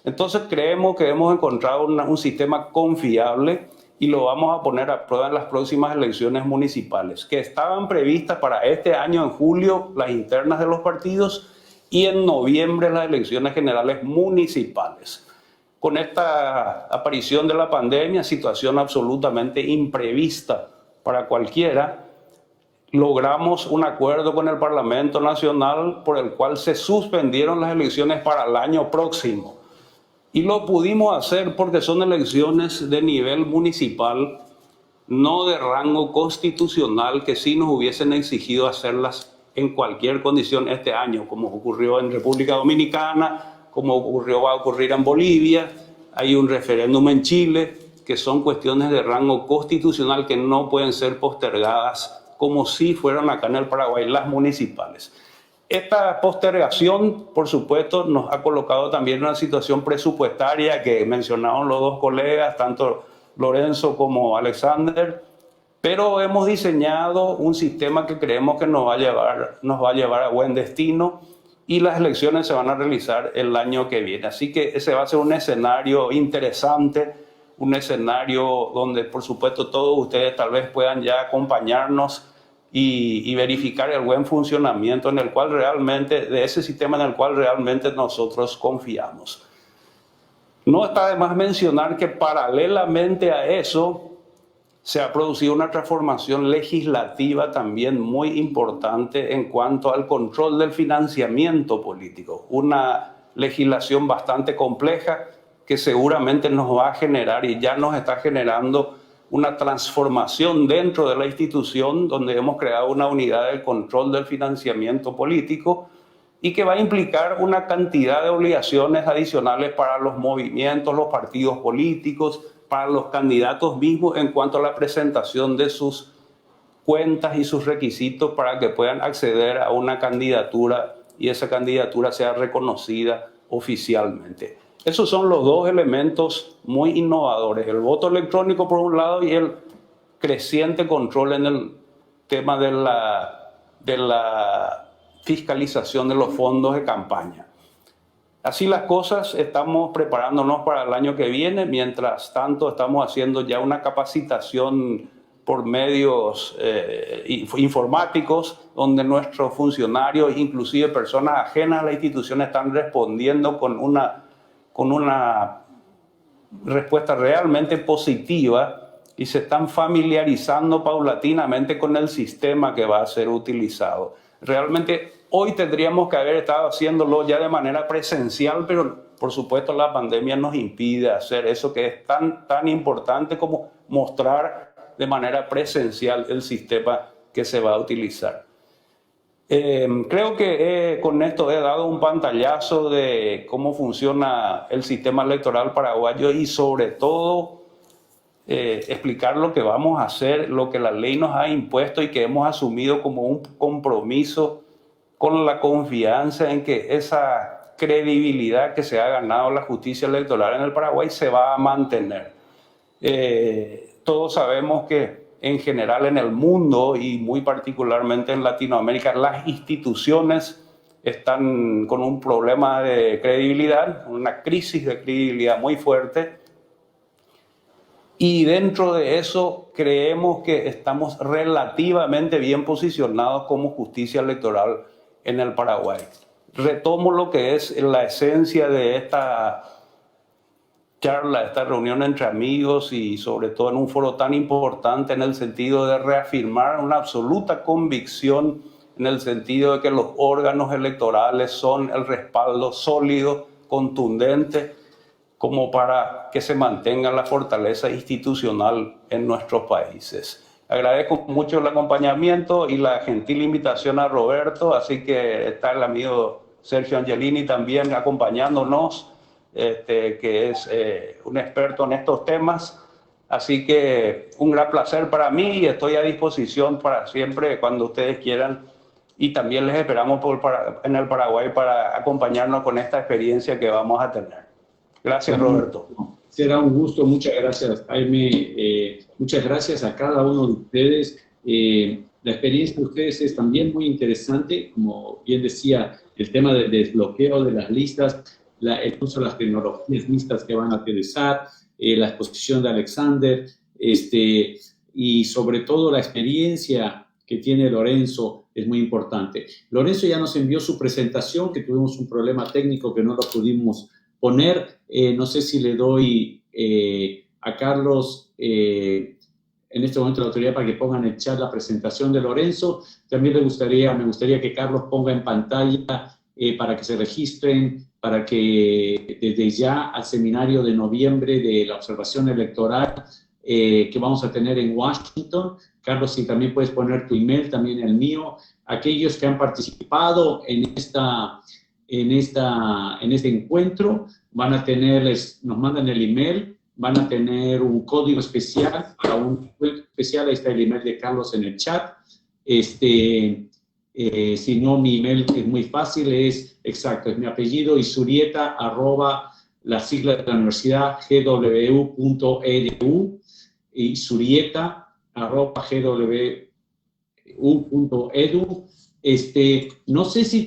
D: Entonces creemos que hemos encontrado un sistema confiable y lo vamos a poner a prueba en las próximas elecciones municipales, que estaban previstas para este año, en julio, las internas de los partidos, y en noviembre las elecciones generales municipales. Con esta aparición de la pandemia, situación absolutamente imprevista para cualquiera, logramos un acuerdo con el Parlamento Nacional por el cual se suspendieron las elecciones para el año próximo. Y lo pudimos hacer porque son elecciones de nivel municipal, no de rango constitucional, que sí nos hubiesen exigido hacerlas en cualquier condición este año, como ocurrió en República Dominicana, como va a ocurrir en Bolivia. Hay un referéndum en Chile, que son cuestiones de rango constitucional que no pueden ser postergadas como si fueran acá en el Paraguay las municipales. Esta postergación, por supuesto, nos ha colocado también en una situación presupuestaria que mencionaron los dos colegas, tanto Lorenzo como Alexander, pero hemos diseñado un sistema que creemos que nos va a llevar a buen destino, y las elecciones se van a realizar el año que viene. Así que ese va a ser un escenario interesante, un escenario donde, por supuesto, todos ustedes tal vez puedan ya acompañarnos y verificar el buen funcionamiento de ese sistema en el cual realmente nosotros confiamos. No está de más mencionar que paralelamente a eso se ha producido una transformación legislativa también muy importante en cuanto al control del financiamiento político. Una legislación bastante compleja que seguramente nos va a generar y ya nos está generando una transformación dentro de la institución, donde hemos creado una unidad de control del financiamiento político y que va a implicar una cantidad de obligaciones adicionales para los movimientos, los partidos políticos, para los candidatos mismos en cuanto a la presentación de sus cuentas y sus requisitos para que puedan acceder a una candidatura y esa candidatura sea reconocida oficialmente. Esos son los dos elementos muy innovadores, el voto electrónico por un lado y el creciente control en el tema de la fiscalización de los fondos de campaña. Así las cosas, estamos preparándonos para el año que viene. Mientras tanto, estamos haciendo ya una capacitación por medios informáticos, donde nuestros funcionarios, inclusive personas ajenas a la institución, están respondiendo con una respuesta realmente positiva y se están familiarizando paulatinamente con el sistema que va a ser utilizado. Realmente hoy tendríamos que haber estado haciéndolo ya de manera presencial, pero por supuesto la pandemia nos impide hacer eso que es tan importante como mostrar de manera presencial el sistema que se va a utilizar. Creo que con esto he dado un pantallazo de cómo funciona el sistema electoral paraguayo y sobre todo explicar lo que vamos a hacer, lo que la ley nos ha impuesto y que hemos asumido como un compromiso con la confianza en que esa credibilidad que se ha ganado la justicia electoral en el Paraguay se va a mantener. Todos sabemos que en general en el mundo y muy particularmente en Latinoamérica las instituciones están con un problema de credibilidad, una crisis de credibilidad muy fuerte. Y dentro de eso creemos que estamos relativamente bien posicionados como justicia electoral en el Paraguay. Retomo lo que es la esencia de esta charla, esta reunión entre amigos y sobre todo en un foro tan importante en el sentido de reafirmar una absoluta convicción en el sentido de que los órganos electorales son el respaldo sólido, contundente como para que se mantenga la fortaleza institucional en nuestros países. Agradezco mucho el acompañamiento y la gentil invitación a Roberto, así que está el amigo Sergio Angelini también acompañándonos, que es un experto en estos temas. Así que un gran placer para mí y estoy a disposición para siempre cuando ustedes quieran. Y también les esperamos en el Paraguay para acompañarnos con esta experiencia que vamos a tener. Gracias, Roberto.
A: Será un gusto. Muchas gracias, Jaime. Muchas gracias a cada uno de ustedes. La experiencia de ustedes es también muy interesante. Como bien decía, el tema del desbloqueo de las listas, el uso de las tecnologías mixtas que van a utilizar, la exposición de Alexander, y sobre todo la experiencia que tiene Lorenzo es muy importante. Lorenzo ya nos envió su presentación, que tuvimos un problema técnico que no lo pudimos poner. No sé si le doy a Carlos en este momento la autoridad para que ponga en el chat la presentación de Lorenzo. También me gustaría que Carlos ponga en pantalla para que se registren, para que desde ya al seminario de noviembre de la observación electoral que vamos a tener en Washington. Carlos, si también puedes poner tu email, también el mío. Aquellos que han participado en este encuentro van a tener, nos mandan el email, van a tener un código especial para un encuentro especial. Ahí está el email de Carlos en el chat. Si no, mi email es muy fácil, es mi apellido, isurieta, la sigla de la universidad, gwu.edu, isurieta, gwu.edu. No sé si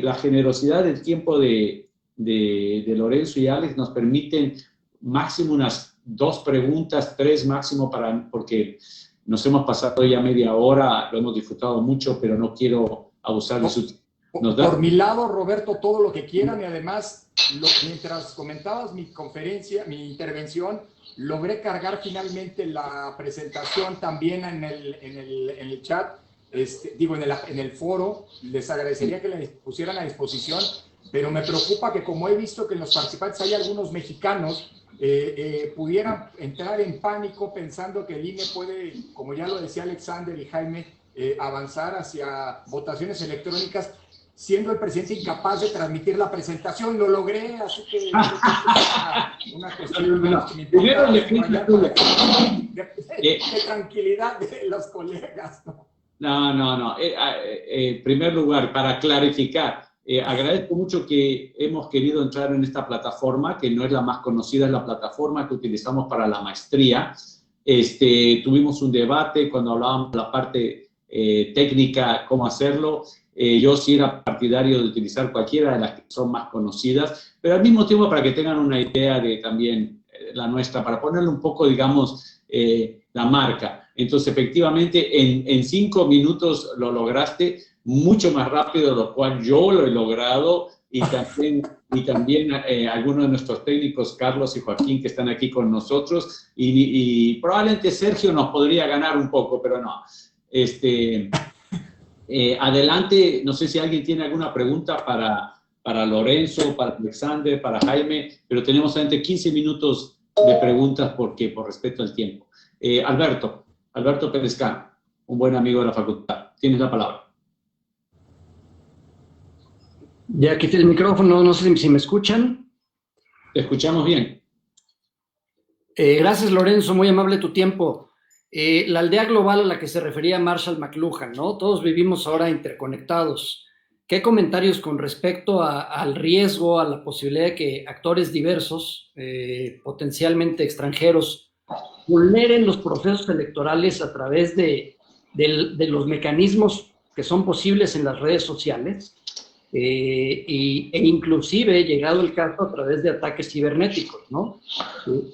A: la generosidad del tiempo de Lorenzo y Alex nos permiten máximo unas 2 preguntas, 3 máximo, porque nos hemos pasado ya media hora, lo hemos disfrutado mucho, pero no quiero abusar de su tiempo.
B: Por mi lado, Roberto, todo lo que quieran, y además, mientras comentabas mi intervención, logré cargar finalmente la presentación también en el chat, en el foro. Les agradecería que la pusieran a disposición, pero me preocupa que, como he visto que en los participantes hay algunos mexicanos, pudieran entrar en pánico pensando que el INE puede, como ya lo decía Alexander y Jaime, avanzar hacia votaciones electrónicas, siendo el presidente incapaz de transmitir la presentación. Lo logré, así que una cuestión de tranquilidad de los colegas, ¿no?
A: No. En primer lugar, para clarificar, agradezco mucho que hemos querido entrar en esta plataforma, que no es la más conocida, es la plataforma que utilizamos para la maestría. Tuvimos un debate cuando hablábamos de la parte técnica, cómo hacerlo. Yo sí era partidario de utilizar cualquiera de las que son más conocidas, pero al mismo tiempo para que tengan una idea de también la nuestra, para ponerle un poco, digamos, la marca. Entonces, efectivamente, en 5 minutos lo lograste, mucho más rápido de lo cual yo lo he logrado, y también algunos de nuestros técnicos, Carlos y Joaquín, que están aquí con nosotros, y probablemente Sergio nos podría ganar un poco, pero no. Adelante, no sé si alguien tiene alguna pregunta para Lorenzo, para Alexander, para Jaime, pero tenemos solamente 15 minutos de preguntas por respeto al tiempo. Alberto Pérez-Cano, un buen amigo de la facultad. Tienes la palabra.
E: Ya quité el micrófono, no sé si me escuchan.
A: Te escuchamos bien.
E: Gracias, Lorenzo, muy amable tu tiempo. La aldea global a la que se refería Marshall McLuhan, ¿no? Todos vivimos ahora interconectados. ¿Qué comentarios con respecto al riesgo, a la posibilidad de que actores diversos, potencialmente extranjeros, vulneren los procesos electorales a través de los mecanismos que son posibles en las redes sociales, e inclusive, llegado el caso, a través de ataques cibernéticos, ¿no?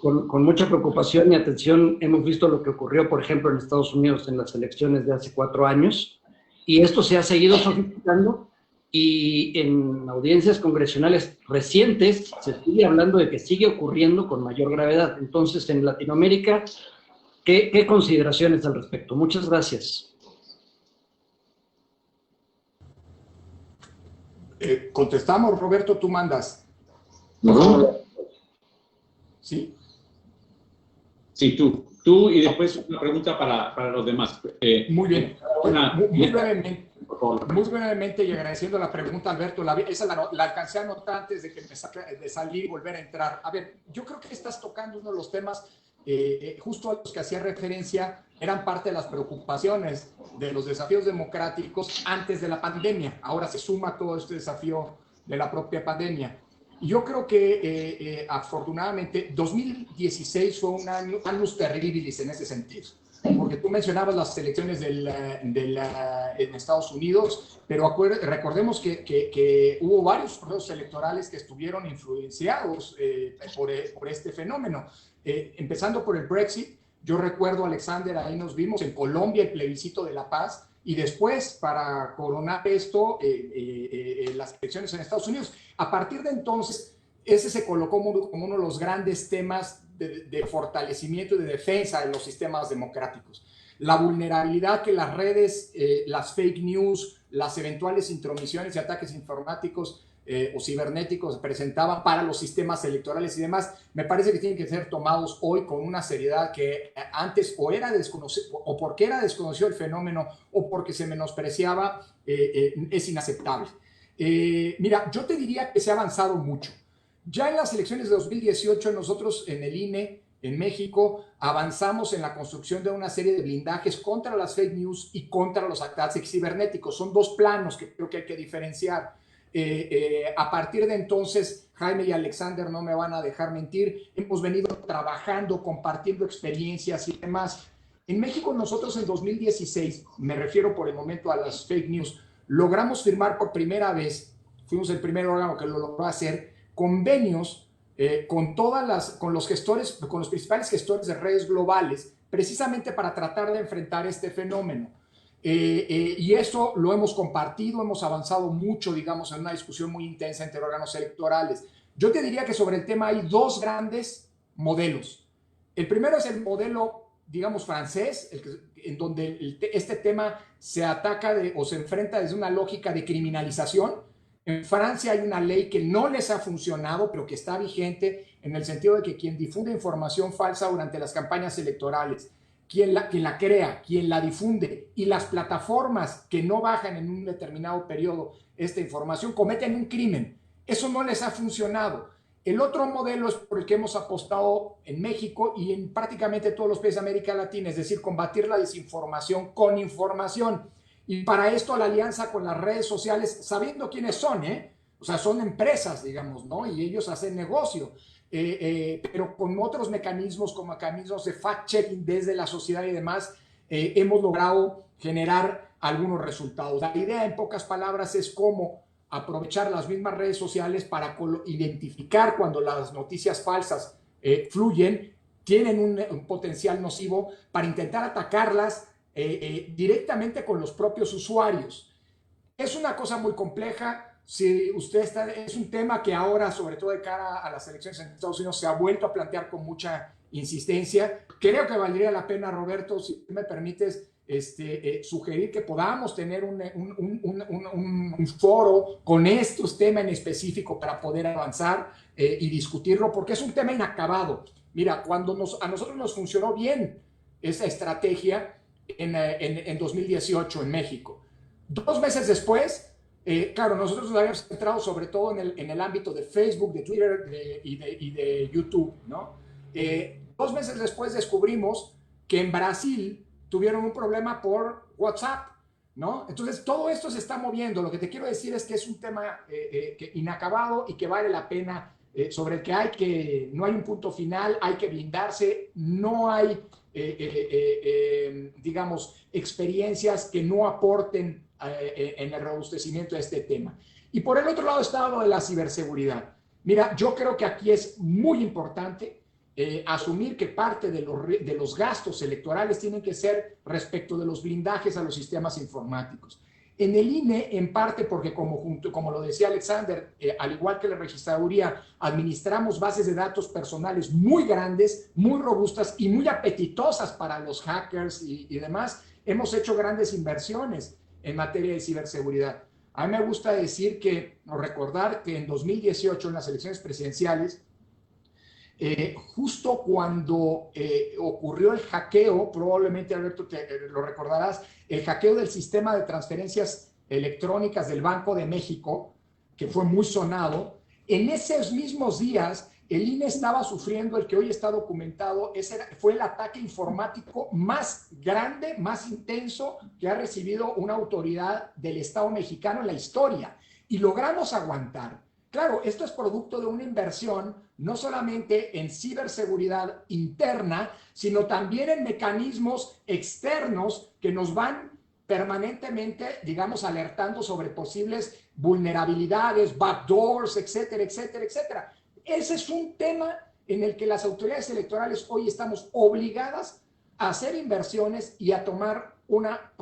E: Con mucha preocupación y atención hemos visto lo que ocurrió, por ejemplo, en Estados Unidos en las elecciones de hace 4 años, y esto se ha seguido sofisticando, y en audiencias congresionales recientes se sigue hablando de que sigue ocurriendo con mayor gravedad. Entonces, en Latinoamérica, ¿qué consideraciones al respecto? Muchas gracias.
B: Contestamos, Roberto, tú mandas. ¿Sí?
A: Sí, tú y después una pregunta para los demás.
B: Muy bien. Muy
A: por
B: brevemente y agradeciendo la pregunta, Alberto, esa la alcancé a anotar antes de que de salir y volver a entrar. A ver, yo creo que estás tocando uno de los temas justo a los que hacía referencia, eran parte de las preocupaciones de los desafíos democráticos antes de la pandemia. Ahora se suma todo este desafío de la propia pandemia. Y yo creo que afortunadamente 2016 fue un año annus terribilis en ese sentido, porque tú mencionabas las elecciones en Estados Unidos, pero recordemos que hubo varios procesos electorales que estuvieron influenciados por este fenómeno, empezando por el Brexit. Yo recuerdo, Alexander, ahí nos vimos en Colombia, el plebiscito de la paz, y después, para coronar esto, las elecciones en Estados Unidos. A partir de entonces, ese se colocó como uno de los grandes temas de fortalecimiento y de defensa de los sistemas democráticos. La vulnerabilidad que las redes, las fake news, las eventuales intromisiones y ataques informáticos o cibernéticos presentaban para los sistemas electorales y demás, me parece que tienen que ser tomados hoy con una seriedad que antes o era desconocido, o porque era desconocido el fenómeno o porque se menospreciaba, es inaceptable. Mira, yo te diría que se ha avanzado mucho. Ya en las elecciones de 2018 nosotros en el INE, en México, avanzamos en la construcción de una serie de blindajes contra las fake news y contra los ataques cibernéticos. Son dos planos que creo que hay que diferenciar. A partir de entonces, Jaime y Alexander no me van a dejar mentir, hemos venido trabajando, compartiendo experiencias y demás. En México nosotros en 2016, me refiero por el momento a las fake news, logramos firmar por primera vez, fuimos el primer órgano que lo logró hacer, convenios con los principales gestores de redes globales, precisamente para tratar de enfrentar este fenómeno. Y eso lo hemos compartido, hemos avanzado mucho, digamos, en una discusión muy intensa entre órganos electorales. Yo te diría que sobre el tema hay dos grandes modelos. El primero es el modelo, digamos, francés, en donde este tema se ataca o se enfrenta desde una lógica de criminalización. En Francia hay una ley que no les ha funcionado, pero que está vigente en el sentido de que quien difunde información falsa durante las campañas electorales, quien la crea, quien la difunde y las plataformas que no bajan en un determinado periodo esta información cometen un crimen. Eso no les ha funcionado. El otro modelo es por el que hemos apostado en México y en prácticamente todos los países de América Latina, es decir, combatir la desinformación con información. Y para esto la alianza con las redes sociales, sabiendo quiénes son, o sea, son empresas, digamos, ¿no? Y ellos hacen negocio. Pero con otros mecanismos, como mecanismos de fact-checking desde la sociedad y demás, hemos logrado generar algunos resultados. La idea, en pocas palabras, es cómo aprovechar las mismas redes sociales para identificar cuando las noticias falsas fluyen, tienen un potencial nocivo, para intentar atacarlas directamente con los propios usuarios. Es una cosa muy compleja. Si es un tema que ahora, sobre todo de cara a las elecciones en Estados Unidos, se ha vuelto a plantear con mucha insistencia. Creo que valdría la pena, Roberto, si me permites, sugerir que podamos tener un foro con estos temas en específico para poder avanzar y discutirlo, porque es un tema inacabado. Mira, cuando a nosotros nos funcionó bien esa estrategia en 2018 en México, 2 meses después, claro, nosotros nos habíamos centrado sobre todo en el ámbito de Facebook, de Twitter y de YouTube, ¿no? 2 meses después descubrimos que en Brasil tuvieron un problema por WhatsApp, ¿no? Entonces, todo esto se está moviendo. Lo que te quiero decir es que es un tema inacabado y que vale la pena, sobre el que no hay un punto final, hay que blindarse, no hay, digamos, experiencias que no aporten en el robustecimiento de este tema. Y por el otro lado está lo de la ciberseguridad. Mira, yo creo que aquí es muy importante asumir que parte de los gastos electorales tienen que ser respecto de los blindajes a los sistemas informáticos. En el INE, en parte porque, como lo decía Alexander, al igual que la registraduría, administramos bases de datos personales muy grandes, muy robustas y muy apetitosas para los hackers y demás. Hemos hecho grandes inversiones en materia de ciberseguridad. A mí me gusta recordar que en 2018, en las elecciones presidenciales, justo cuando ocurrió el hackeo, probablemente Alberto lo recordarás, el hackeo del sistema de transferencias electrónicas del Banco de México, que fue muy sonado, en esos mismos días el INE estaba sufriendo el que hoy está documentado, fue el ataque informático más grande, más intenso que ha recibido una autoridad del Estado mexicano en la historia, y logramos aguantar. Claro, esto es producto de una inversión no solamente en ciberseguridad interna, sino también en mecanismos externos que nos van permanentemente, digamos, alertando sobre posibles vulnerabilidades, backdoors, etcétera, etcétera, etcétera. Ese es un tema en el que las autoridades electorales hoy estamos obligadas a hacer inversiones y a tomar una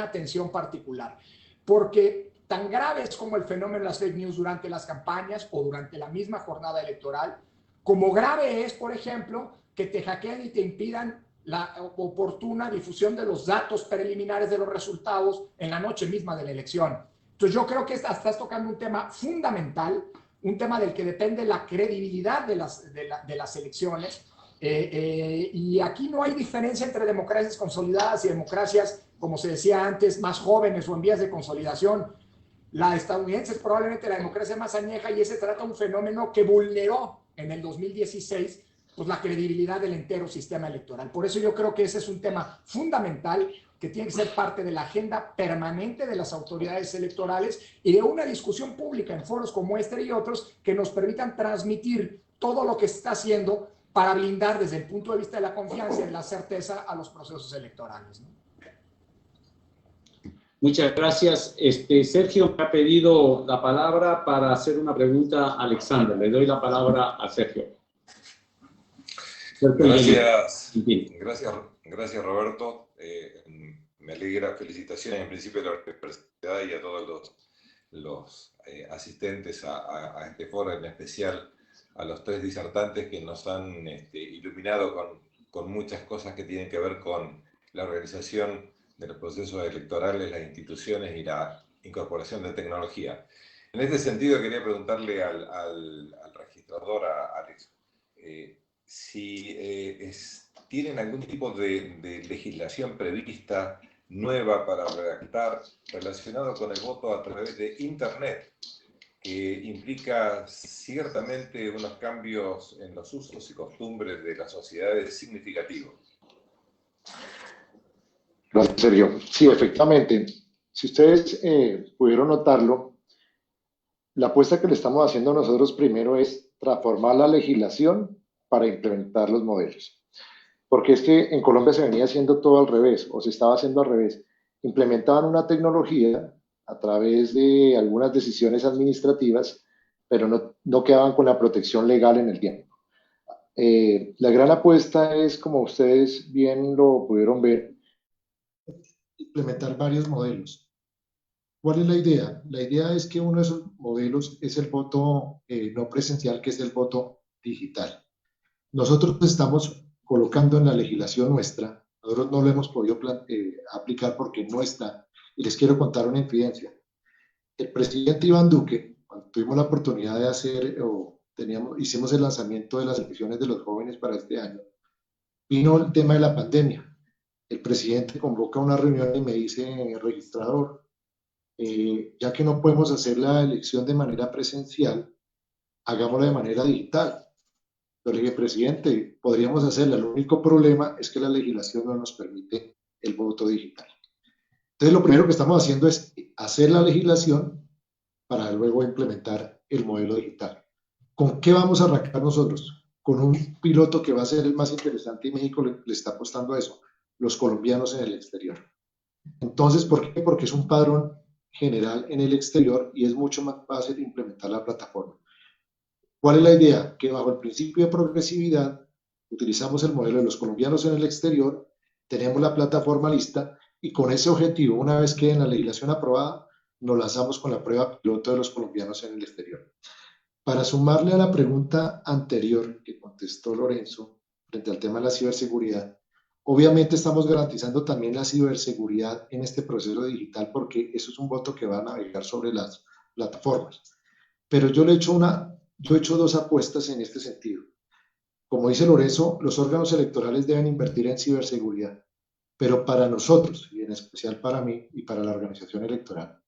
B: atención particular. Porque tan graves como el fenómeno de las fake news durante las campañas o durante la misma jornada electoral, como grave es, por ejemplo, que te hackeen y te impidan la oportuna difusión de los datos preliminares de los resultados en la noche misma de la elección. Entonces yo creo que estás tocando un tema fundamental, un tema del que depende la credibilidad de las elecciones, y aquí no hay diferencia entre democracias consolidadas y democracias, como se decía antes, más jóvenes o en vías de consolidación. La estadounidense es probablemente la democracia más añeja, y ese trata un fenómeno que vulneró en el 2016 pues, la credibilidad del entero sistema electoral. Por eso yo creo que ese es un tema fundamental que tiene que ser parte de la agenda permanente de las autoridades electorales y de una discusión pública en foros como este y otros que nos permitan transmitir todo lo que se está haciendo para blindar desde el punto de vista de la confianza y de la certeza a los procesos electorales, ¿no?
A: Muchas gracias. Sergio me ha pedido la palabra para hacer una pregunta a Alexander. Le doy la palabra a Sergio.
F: Gracias, gracias Roberto. Me alegra, felicitaciones en principio a la universidad y a todos los asistentes a este foro, en especial a los tres disertantes que nos han iluminado con muchas cosas que tienen que ver con la organización de los procesos electorales, las instituciones y la incorporación de tecnología. En este sentido quería preguntarle al registrador, a Alex, si tienen algún tipo de legislación prevista nueva para redactar relacionado con el voto a través de Internet, que implica ciertamente unos cambios en los usos y costumbres de las sociedades significativos.
C: Gracias, Sergio. Sí, efectivamente. Si ustedes pudieron notarlo, la apuesta que le estamos haciendo nosotros primero es transformar la legislación para implementar los modelos. Porque es que en Colombia se venía haciendo todo al revés, o se estaba haciendo al revés. Implementaban una tecnología a través de algunas decisiones administrativas, pero no quedaban con la protección legal en el tiempo. La gran apuesta es, como ustedes bien lo pudieron ver, implementar varios modelos. ¿Cuál es la idea? La idea es que uno de esos modelos es el voto no presencial, que es el voto digital. Nosotros estamos colocando en la legislación nuestra, nosotros no lo hemos podido aplicar porque no está, y les quiero contar una infidencia. El presidente Iván Duque, cuando tuvimos la oportunidad de hacer, hicimos el lanzamiento de las elecciones de los jóvenes para este año, vino el tema de la pandemia. El presidente convoca una reunión y me dice, registrador, ya que no podemos hacer la elección de manera presencial, hagámosla de manera digital. Yo le dije, presidente, podríamos hacerla, el único problema es que la legislación no nos permite el voto digital. Entonces, lo primero que estamos haciendo es hacer la legislación para luego implementar el modelo digital. ¿Con qué vamos a arrancar nosotros? Con un piloto que va a ser el más interesante y México le está apostando a eso, los colombianos en el exterior. Entonces, ¿por qué? Porque es un padrón general en el exterior y es mucho más fácil implementar la plataforma. ¿Cuál es la idea? Que bajo el principio de progresividad utilizamos el modelo de los colombianos en el exterior, tenemos la plataforma lista y con ese objetivo, una vez que en la legislación aprobada, nos lanzamos con la prueba piloto de los colombianos en el exterior. Para sumarle a la pregunta anterior que contestó Lorenzo frente al tema de la ciberseguridad, obviamente estamos garantizando también la ciberseguridad en este proceso digital porque eso es un voto que va a navegar sobre las plataformas. Pero yo he hecho dos apuestas en este sentido. como dice Lorenzo, los órganos electorales deben invertir en ciberseguridad, pero para nosotros, y en especial para mí y para la organización electoral,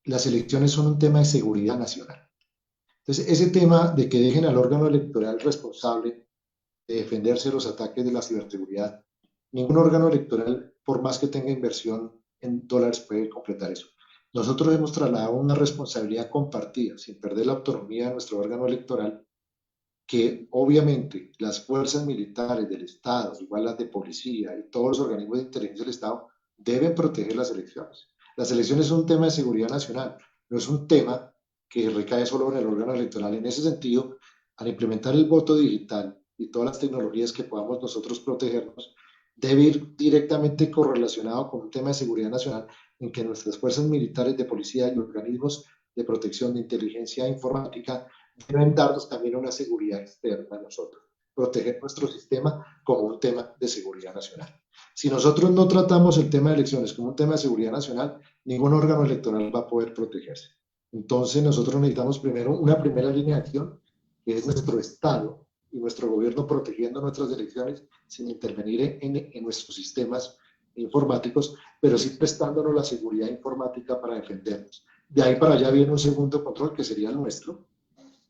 C: las elecciones son un tema de seguridad nacional. Entonces, ese tema de que dejen al órgano electoral responsable de defenderse de los ataques de la ciberseguridad, ningún órgano electoral, por más que tenga inversión en dólares, puede completar eso. Nosotros hemos trasladado una responsabilidad compartida, sin perder la autonomía de nuestro órgano electoral, que obviamente las fuerzas militares del Estado, igual las de policía y todos los organismos de inteligencia del Estado, deben proteger las elecciones. Las elecciones son un tema de seguridad nacional, no es un tema que recae solo en el órgano electoral. En ese sentido, al implementar el voto digital y todas las tecnologías que podamos nosotros protegernos, debe ir directamente correlacionado con un tema de seguridad nacional en que nuestras fuerzas militares de policía y organismos de protección de inteligencia informática deben darnos también una seguridad externa a nosotros, proteger nuestro sistema como un tema de seguridad nacional. Si nosotros no tratamos el tema de elecciones como un tema de seguridad nacional, ningún órgano electoral va a poder protegerse. Entonces nosotros necesitamos primero una primera línea de acción, que es nuestro Estado y nuestro gobierno protegiendo nuestras elecciones sin intervenir en nuestros sistemas informáticos, pero sí prestándonos la seguridad informática para defendernos. De ahí para allá viene un segundo control, que sería el nuestro,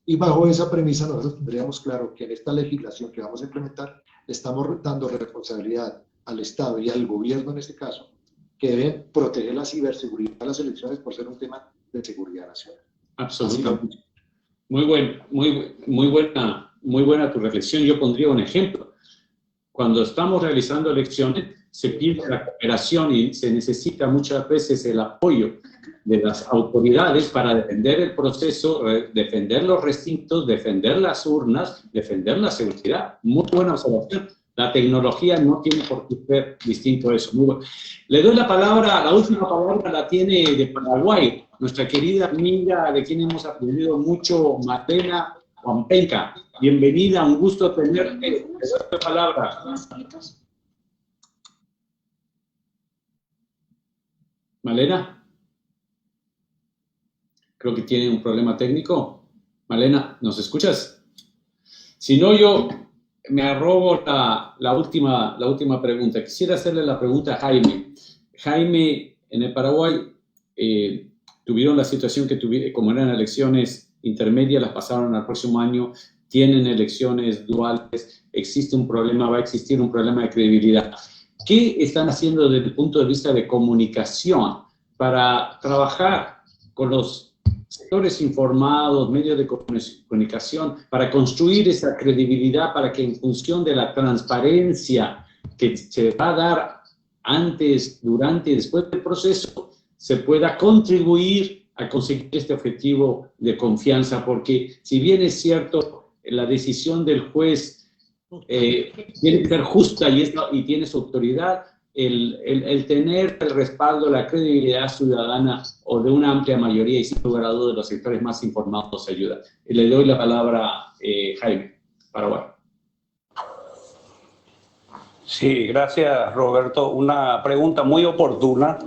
C: y bajo esa premisa nosotros tendríamos claro que en esta legislación que vamos a implementar le estamos dando responsabilidad al Estado y al gobierno en este caso, que deben proteger la ciberseguridad de las elecciones por ser un tema de seguridad nacional.
A: Absolutamente. Muy buena tu reflexión. Yo pondría un ejemplo. Cuando estamos realizando elecciones, se pide la cooperación y se necesita muchas veces el apoyo de las autoridades para defender el proceso, defender los recintos, defender las urnas, defender la seguridad. Muy buena observación. La tecnología no tiene por qué ser distinto a eso. Muy bueno. Le doy la palabra, la última palabra la tiene de Paraguay, nuestra querida amiga de quien hemos aprendido mucho, Malena Huampenca. Bienvenida, un gusto tenerte. Le doy la palabra. Malena. Creo que tiene un problema técnico. Malena, ¿nos escuchas? Si no, yo me arrobo la última pregunta. Quisiera hacerle la pregunta a Jaime. Jaime, en el Paraguay tuvieron la situación que como eran elecciones intermedias, las pasaron al próximo año, tienen elecciones duales, existe un problema, va a existir un problema de credibilidad. ¿Qué están haciendo desde el punto de vista de comunicación para trabajar con los sectores informados, medios de comunicación, para construir esa credibilidad, para que en función de la transparencia que se va a dar antes, durante y después del proceso, se pueda contribuir a conseguir este objetivo de confianza? Porque si bien es cierto, la decisión del juez tiene que ser justa y tiene su autoridad, el tener el respaldo, la credibilidad ciudadana o de una amplia mayoría y sin lugar a dudas de los sectores más informados ayuda. Le doy la palabra a Jaime, Paraguay.
D: Sí, gracias Roberto. Una pregunta muy oportuna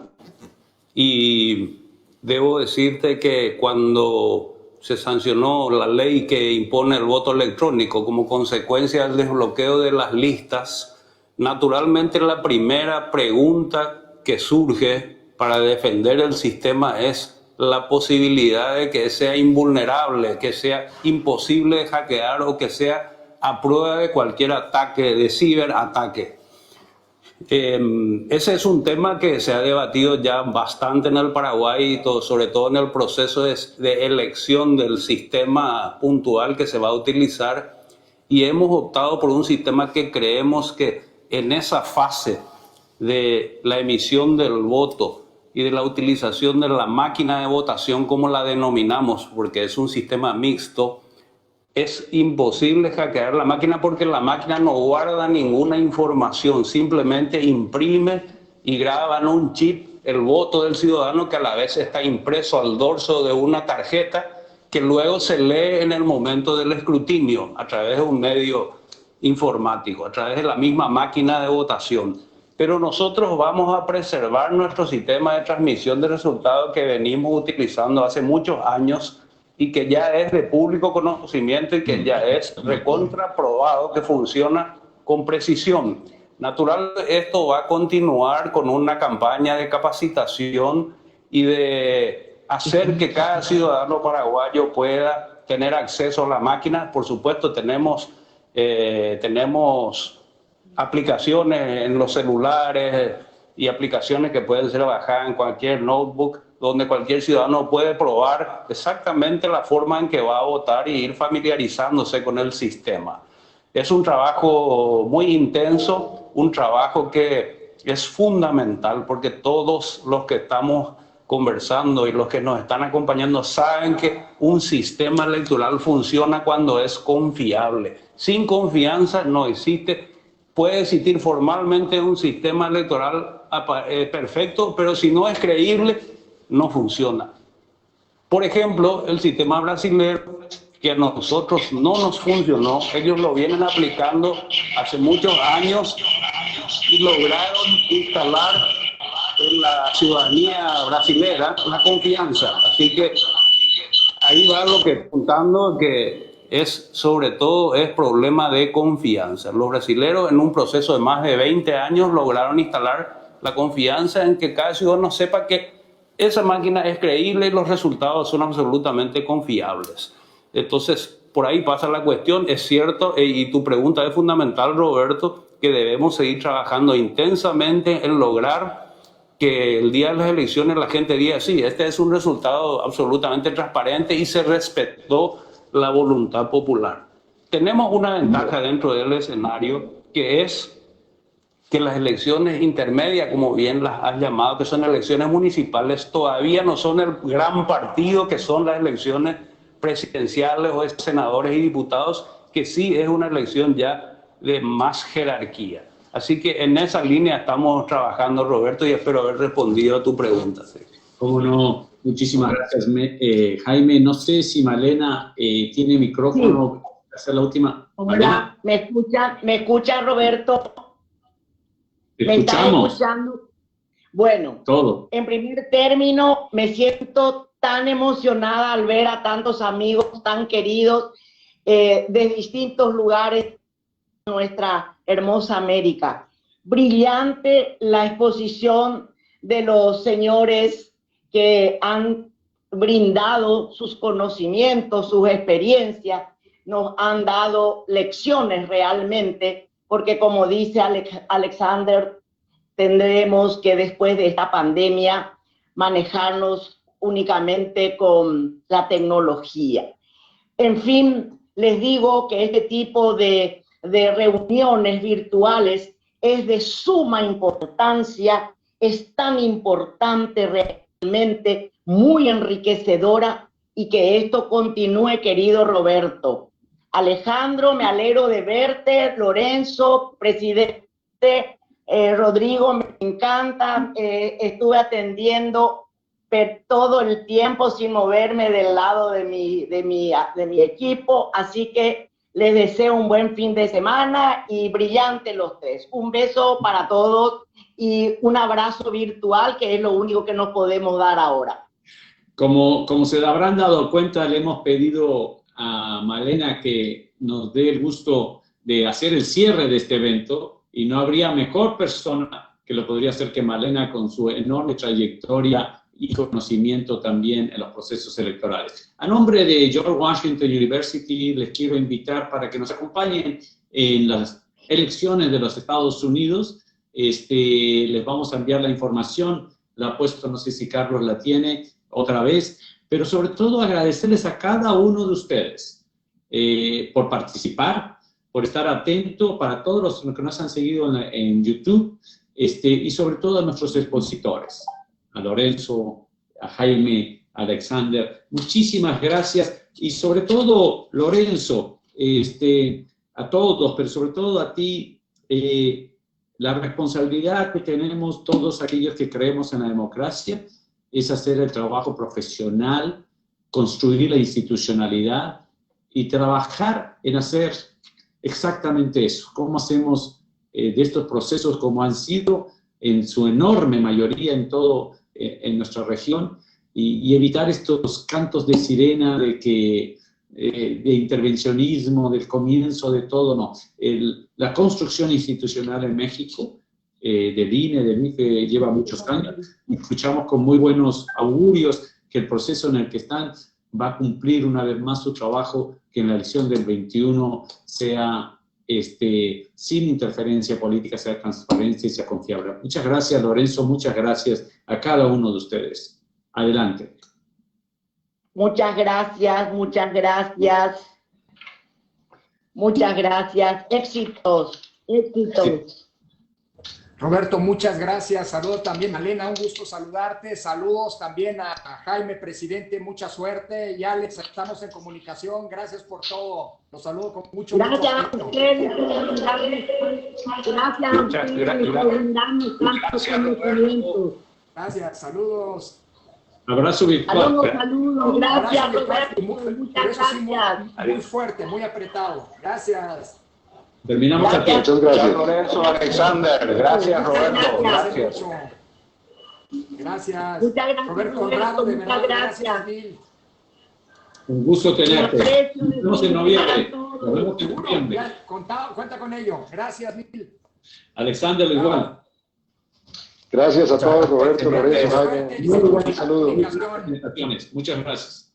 D: y debo decirte que cuando se sancionó la ley que impone el voto electrónico como consecuencia del desbloqueo de las listas, naturalmente la primera pregunta que surge para defender el sistema es la posibilidad de que sea invulnerable, que sea imposible de hackear o que sea a prueba de cualquier ataque, de ciberataque. Ese es un tema que se ha debatido ya bastante en el Paraguay, sobre todo en el proceso de elección del sistema puntual que se va a utilizar, y hemos optado por un sistema que creemos que en esa fase de la emisión del voto y de la utilización de la máquina de votación, como la denominamos, porque es un sistema mixto, es imposible hackear la máquina porque la máquina no guarda ninguna información, simplemente imprime y graba en un chip el voto del ciudadano, que a la vez está impreso al dorso de una tarjeta que luego se lee en el momento del escrutinio a través de un medio informático, a través de la misma máquina de votación. Pero nosotros vamos a preservar nuestro sistema de transmisión de resultados que venimos utilizando hace muchos años y que ya es de público conocimiento y que ya es recontraprobado que funciona con precisión. Natural, esto va a continuar con una campaña de capacitación y de hacer que cada ciudadano paraguayo pueda tener acceso a la máquina. Por supuesto, tenemos aplicaciones en los celulares y aplicaciones que pueden ser bajadas en cualquier notebook, donde cualquier ciudadano puede probar exactamente la forma en que va a votar y ir familiarizándose con el sistema. Es un trabajo muy intenso, un trabajo que es fundamental porque todos los que estamos conversando y los que nos están acompañando saben que un sistema electoral funciona cuando es confiable. Sin confianza no existe. Puede existir formalmente un sistema electoral perfecto, pero si no es creíble, no funciona. Por ejemplo, el sistema brasileño, que a nosotros no nos funcionó, ellos lo vienen aplicando hace muchos años y lograron instalar en la ciudadanía brasilera la confianza. Así que ahí va lo que apuntando, que es sobre todo es problema de confianza. Los brasileños en un proceso de más de 20 años lograron instalar la confianza en que cada ciudadano sepa que esa máquina es creíble y los resultados son absolutamente confiables. Entonces, por ahí pasa la cuestión. Es cierto, y tu pregunta es fundamental, Roberto, que debemos seguir trabajando intensamente en lograr que el día de las elecciones la gente diga, sí, este es un resultado absolutamente transparente y se respetó la voluntad popular. Tenemos una ventaja dentro del escenario, que es que las elecciones intermedias, como bien las has llamado, que son elecciones municipales, todavía no son el gran partido que son las elecciones presidenciales o de senadores y diputados, que sí es una elección ya de más jerarquía. Así que en esa línea estamos trabajando, Roberto, y espero haber respondido a tu pregunta. Sí.
A: Cómo no, muchísimas gracias, Jaime. No sé si Malena tiene micrófono. Sí. Hacer la última.
G: Hola, ¿me escucha Roberto?
A: ¿Me estás
G: escuchando? Bueno,
A: todo.
G: En primer término, me siento tan emocionada al ver a tantos amigos tan queridos de distintos lugares de nuestra hermosa América. Brillante la exposición de los señores que han brindado sus conocimientos, sus experiencias, nos han dado lecciones realmente, porque como dice Alexander, tendremos que después de esta pandemia manejarnos únicamente con la tecnología. En fin, les digo que este tipo de reuniones virtuales es de suma importancia, es tan importante realmente, muy enriquecedora, y que esto continúe, querido Roberto. Alejandro, me alegro de verte. Lorenzo, presidente, Rodrigo, me encanta. Estuve atendiendo todo el tiempo sin moverme del lado de mi equipo, así que les deseo un buen fin de semana y brillante los tres. Un beso para todos y un abrazo virtual, que es lo único que nos podemos dar ahora.
A: Como se habrán dado cuenta, le hemos pedido a Malena que nos dé el gusto de hacer el cierre de este evento, y no habría mejor persona que lo podría hacer que Malena, con su enorme trayectoria y conocimiento también en los procesos electorales. A nombre de George Washington University, les quiero invitar para que nos acompañen en las elecciones de los Estados Unidos. Les vamos a enviar la información, la he puesto, no sé si Carlos la tiene otra vez, pero sobre todo agradecerles a cada uno de ustedes por participar, por estar atento, para todos los que nos han seguido en YouTube, y sobre todo a nuestros expositores, a Lorenzo, a Jaime, a Alexander. Muchísimas gracias, y sobre todo, Lorenzo, a todos, pero sobre todo a ti, la responsabilidad que tenemos todos aquellos que creemos en la democracia es hacer el trabajo profesional, construir la institucionalidad y trabajar en hacer exactamente eso. ¿Cómo hacemos de estos procesos, como han sido en su enorme mayoría en nuestra región, y evitar estos cantos de sirena de que de intervencionismo, del comienzo de todo, no. La construcción institucional en México, del INE, del IFE, lleva muchos años, y escuchamos con muy buenos augurios que el proceso en el que están va a cumplir una vez más su trabajo, que en la elección del 21 sea sin interferencia política, sea transparencia y sea confiable. Muchas gracias, Lorenzo, muchas gracias a cada uno de ustedes. Adelante.
G: Muchas gracias, muchas gracias. Muchas gracias. Éxitos, éxitos.
B: Roberto, muchas gracias. Saludos también a Elena, un gusto saludarte. Saludos también a Jaime, presidente, mucha suerte. Y Alex, estamos en comunicación. Gracias por todo. Los saludo con mucho gusto.
G: Gracias a ustedes. Gracias a ustedes por brindarnos tantos conocimientos.
B: Gracias, saludos.
A: Abrazo virtual.
G: Saludos. Gracias,
B: Abrazo
G: Roberto.
B: virtual.
G: Muchas gracias.
B: Muy fuerte, muy apretado. Gracias.
A: Terminamos aquí.
C: Muchas gracias.
D: Lorenzo, Alexander. Gracias, Roberto. Gracias.
B: Gracias.
G: Muchas gracias,
B: Roberto Conrado, de verdad,
G: muchas
B: gracias mil.
A: Un gusto tenerte. Nos vemos en noviembre. Nos vemos en
B: Seguro,
A: noviembre.
B: ya, cuenta con ello. Gracias mil.
A: Alexander, igual.
C: Gracias a todos, Roberto, Lorenzo, Jaime.
A: Muy buenas
C: Un saludo.
A: presentaciones. Muchas gracias.